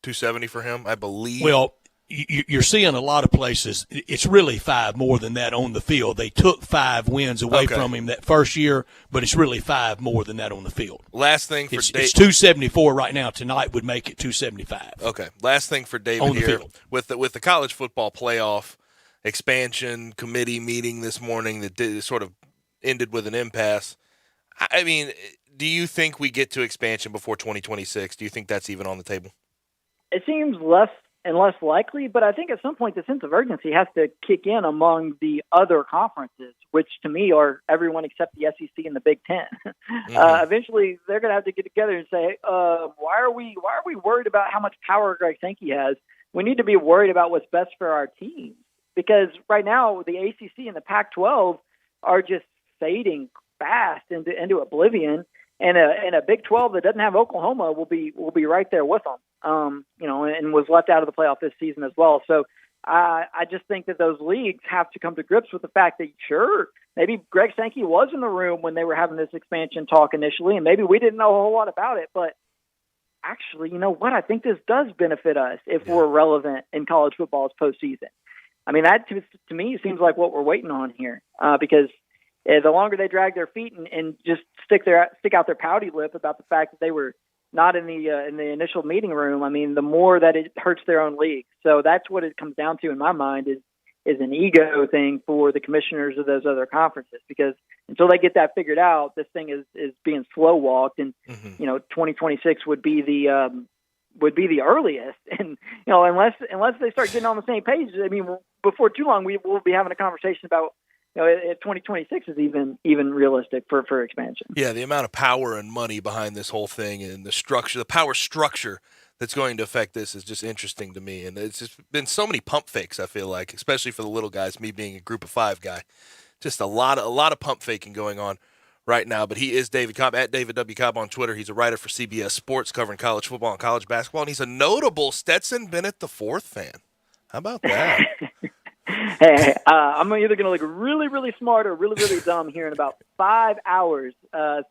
270 for him, I believe. Well, you're seeing a lot of places. It's really 5 more than that on the field. They took 5 wins away from him that first year, but it's really 5 more than that on the field. Last thing for David. It's 274 right now. Tonight would make it 275. Okay. Last thing for David on the here. field. With the college football playoff expansion committee meeting this morning that sort of ended with an impasse. I mean, do you think we get to expansion before 2026? Do you think that's even on the table? It seems less and less likely, but I think at some point the sense of urgency has to kick in among the other conferences, which to me are everyone except the SEC and the Big Ten. Eventually, they're going to have to get together and say, why are we worried about how much power Greg Sankey has? We need to be worried about what's best for our teams, because right now the ACC and the Pac-12 are just fading fast into oblivion. And a Big 12 that doesn't have Oklahoma will be right there with them, and was left out of the playoff this season as well. So I just think that those leagues have to come to grips with the fact that, sure, maybe Greg Sankey was in the room when they were having this expansion talk initially, and maybe we didn't know a whole lot about it, but actually, you know what? I think this does benefit us if we're relevant in college football's postseason. I mean, that to me seems like what we're waiting on here, because the longer they drag their feet and just stick out their pouty lip about the fact that they were not in the initial meeting room, I mean, the more that it hurts their own league. So that's what it comes down to in my mind is an ego thing for the commissioners of those other conferences, because until they get that figured out, this thing is being slow walked, and 2026 would be the earliest. And unless they start getting on the same page, I mean, before too long we will be having a conversation about if 2026 is even realistic for expansion. Yeah, the amount of power and money behind this whole thing, and the power structure that's going to affect this is just interesting to me. And it's just been so many pump fakes, I feel like, especially for the little guys, me being a group of 5 guy. Just a lot of pump faking going on right now. But he is David Cobb, at David W. Cobb on Twitter. He's a writer for CBS Sports covering college football and college basketball, and he's a notable Stetson Bennett IV fan. How about that? Hey, I'm either going to look really, really smart or really, really dumb here in about 5 hours.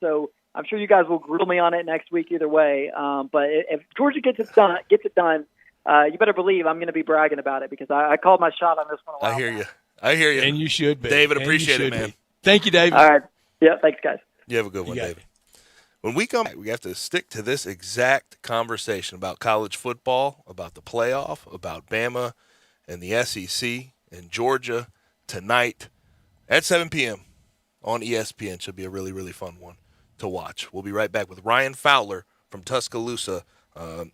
So I'm sure you guys will grill me on it next week either way. But if Georgia gets it done, you better believe I'm going to be bragging about it, because I called my shot on this one a while back. I hear you. And you should be. David, appreciate it, man. Thank you, David. All right. Yeah, thanks, guys. You have a good one, David. When we come back, we have to stick to this exact conversation about college football, about the playoff, about Bama and the SEC and Georgia tonight at 7 p.m. on ESPN. Should be a really, really fun one to watch. We'll be right back with Ryan Fowler from Tuscaloosa.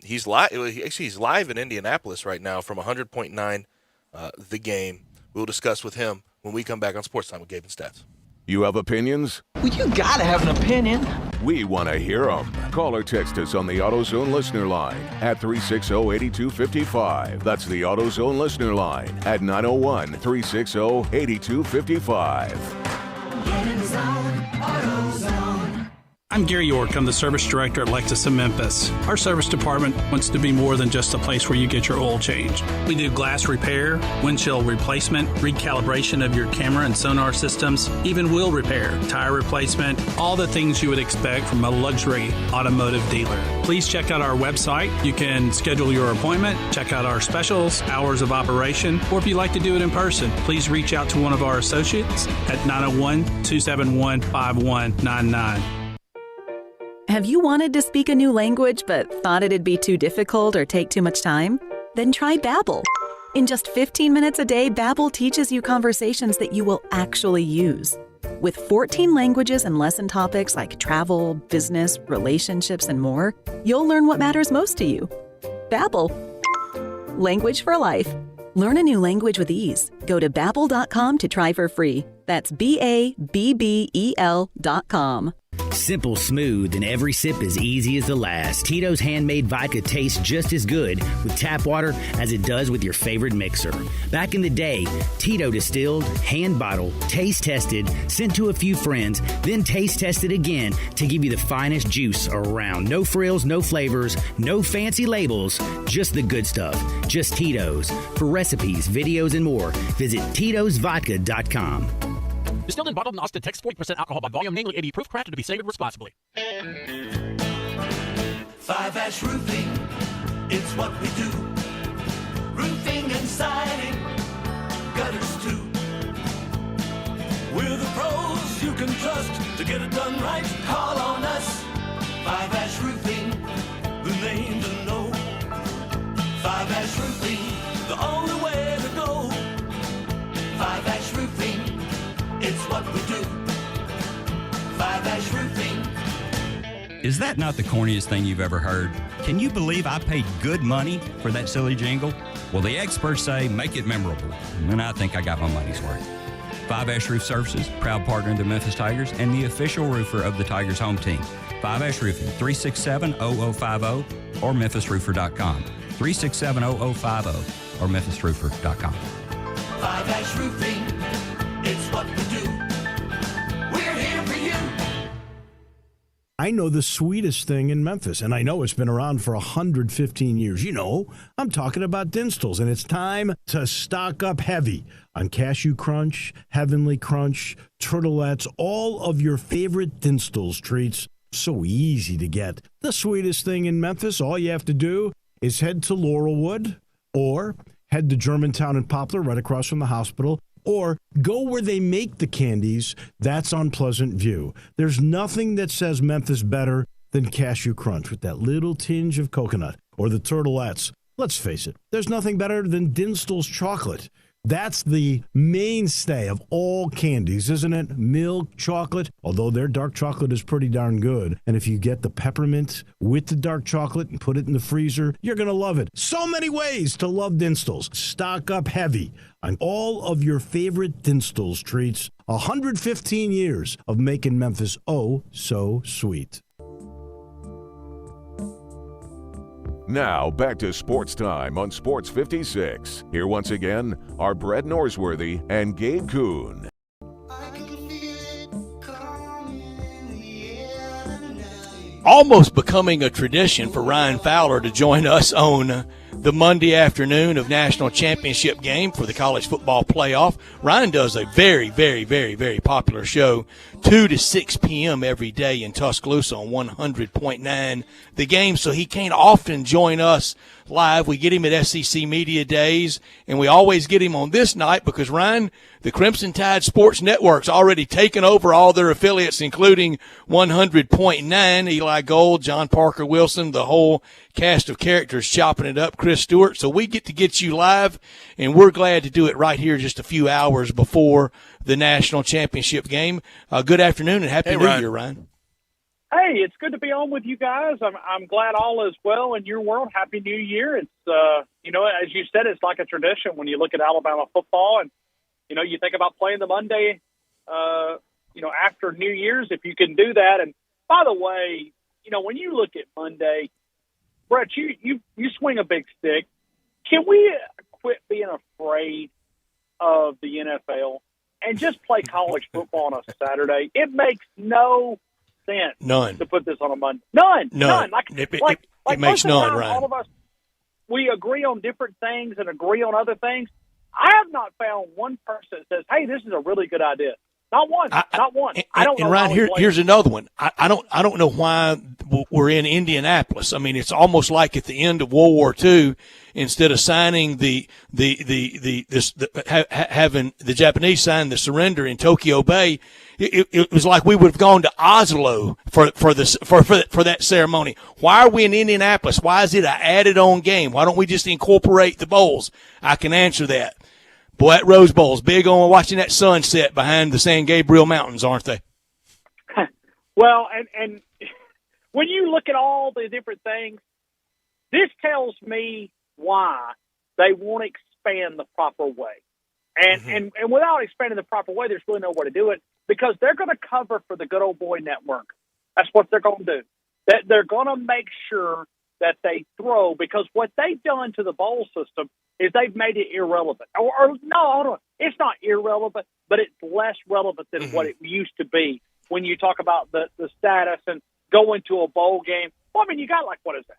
He's live in Indianapolis right now from 100.9 The Game. We'll discuss with him when we come back on Sportstime with Gabe and Stats. You have opinions? Well, you gotta have an opinion. We want to hear them. Call or text us on the AutoZone listener line at 360-8255. That's the AutoZone listener line at 901-360-8255. Get in the zone, AutoZone. I'm Gary York. I'm the service director at Lexus of Memphis. Our service department wants to be more than just a place where you get your oil changed. We do glass repair, windshield replacement, recalibration of your camera and sonar systems, even wheel repair, tire replacement, all the things you would expect from a luxury automotive dealer. Please check out our website. You can schedule your appointment, check out our specials, hours of operation, or if you'd like to do it in person, please reach out to one of our associates at 901-271-5199. Have you wanted to speak a new language but thought it'd be too difficult or take too much time? Then try Babbel. In just 15 minutes a day, Babbel teaches you conversations that you will actually use. With 14 languages and lesson topics like travel, business, relationships, and more, you'll learn what matters most to you. Babbel. Language for life. Learn a new language with ease. Go to Babbel.com to try for free. That's BABBEL.com. Simple, smooth, and every sip as easy as the last. Tito's handmade vodka tastes just as good with tap water as it does with your favorite mixer. Back in the day, Tito distilled, hand bottled, taste tested, sent to a few friends, then taste tested again to give you the finest juice around. No frills, no flavors, no fancy labels, just the good stuff. Just Tito's. For recipes, videos, and more, visit Tito'sVodka.com. Distilled and bottled in Austin, Texas, 40% alcohol by volume, namely 80 proof, crafted to be savored responsibly. 5-Ash Roofing, it's what we do. Roofing and siding, gutters too. We're the pros you can trust to get it done right. Call on us. 5-Ash Roofing, the name to know. 5-Ash Roofing, the only way to go. 5-Ash Roofing, it's what we do. 5-Ash Roofing. Is that not the corniest thing you've ever heard? Can you believe I paid good money for that silly jingle? Well, the experts say make it memorable, and I think I got my money's worth. 5-Ash Roof Services, proud partner of the Memphis Tigers and the official roofer of the Tigers home team. 5-Ash Roofing, 367-0050 or memphisroofer.com. 367-0050 or memphisroofer.com. 5-Ash Roofing, it's what we do. We're here for you. I know the sweetest thing in Memphis, and I know it's been around for 115 years. You know, I'm talking about Dinstall's, and it's time to stock up heavy on Cashew Crunch, Heavenly Crunch, Turtlettes, all of your favorite Dinstall's treats. So easy to get. The sweetest thing in Memphis, all you have to do is head to Laurelwood or head to Germantown and Poplar right across from the hospital, or go where they make the candies. That's on Pleasant View. There's nothing that says Memphis better than Cashew Crunch with that little tinge of coconut, or the Turtlettes. Let's face it, there's nothing better than Dinstall's chocolate. That's the mainstay of all candies, isn't it? Milk chocolate, although their dark chocolate is pretty darn good. And if you get the peppermint with the dark chocolate and put it in the freezer, you're going to love it. So many ways to love Dinstall's. Stock up heavy on all of your favorite Dinstall's treats. 115 years of making Memphis oh so sweet. Now, back to Sports Time on Sports 56. Here once again are Brett Norsworthy and Gabe Kuhn. Almost becoming a tradition for Ryan Fowler to join us on the Monday afternoon of National Championship game for the college football playoff. Ryan does a very, very, very, very popular show, 2 to 6 p.m. every day in Tuscaloosa on 100.9 The Game, so he can't often join us live. We get him at SEC Media Days, and we always get him on this night because, Ryan, the Crimson Tide Sports Network's already taken over all their affiliates, including 100.9, Eli Gold, John Parker Wilson, the whole cast of characters chopping it up, Chris Stewart. So we get you live, and we're glad to do it right here just a few hours before the National Championship game. Good afternoon and Happy New Year, Ryan. Hey, it's good to be on with you guys. I'm glad all is well in your world. Happy New Year. It's, as you said, it's like a tradition when you look at Alabama football and, you think about playing the Monday, after New Year's, if you can do that. And by the way, when you look at Monday, Brett, you swing a big stick. Can we quit being afraid of the NFL and just play college football on a Saturday? It makes no sense. None. To put this on a Monday. None. It makes none, Ryan. All of us, we agree on different things and agree on other things. I have not found one person that says, hey, this is a really good idea. Not one. Not one. I don't know. And Ryan, here's another one. I don't know why we're in Indianapolis. I mean, it's almost like at the end of World War II, instead of signing having the Japanese sign the surrender in Tokyo Bay, it was like we would have gone to Oslo for that ceremony. Why are we in Indianapolis? Why is it an added on game? Why don't we just incorporate the bowls? I can answer that. Boy, that Rose Bowl's big on watching that sunset behind the San Gabriel Mountains, aren't they? Well, and when you look at all the different things, this tells me why they won't expand the proper way. And without expanding the proper way, there's really no way to do it because they're going to cover for the good old boy network. That's what they're going to do. That they're going to make sure that they throw, because what they've done to the bowl system is they've made it irrelevant. Or no, hold on. It's not irrelevant, but it's less relevant than what it used to be when you talk about the status and going to a bowl game. Well, I mean, you got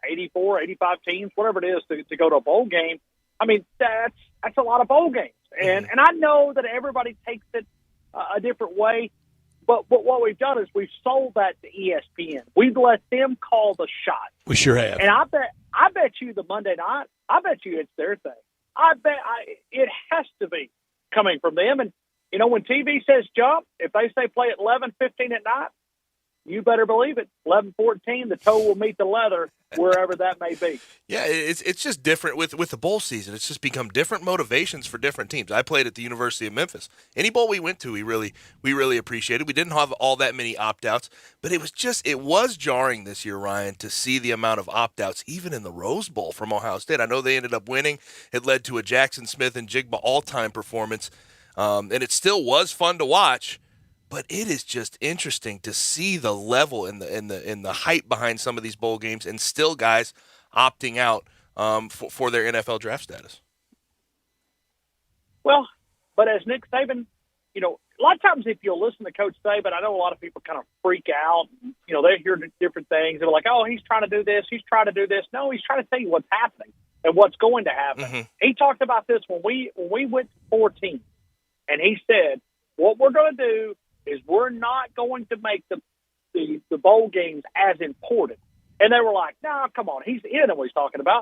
84, 85 teams, whatever it is, to go to a bowl game. I mean, that's a lot of bowl games. And I know that everybody takes it a different way, but what we've done is we've sold that to ESPN. We've let them call the shot. We sure have. And I bet you the Monday night, I bet you it's their thing. It has to be coming from them. And, when TV says jump, if they say play at 11:15 at night, you better believe it. 11:14, the toe will meet the leather wherever that may be. Yeah, it's just different with the bowl season. It's just become different motivations for different teams. I played at the University of Memphis. Any bowl we went to, we really appreciated. We didn't have all that many opt-outs, but it was jarring this year, Ryan, to see the amount of opt-outs even in the Rose Bowl from Ohio State. I know they ended up winning. It led to a Jackson Smith and Jigba all-time performance, and it still was fun to watch. But it is just interesting to see the level and the hype behind some of these bowl games, and still guys opting out for their NFL draft status. Well, but as Nick Saban a lot of times if you'll listen to Coach Saban, I know a lot of people kind of freak out. They hear different things. They're like, oh, he's trying to do this. He's trying to do this. No, he's trying to tell you what's happening and what's going to happen. Mm-hmm. He talked about this when we went to 14, and he said, what we're going to do is we're not going to make the bowl games as important. And they were like, no, come on. He didn't know what he's talking about.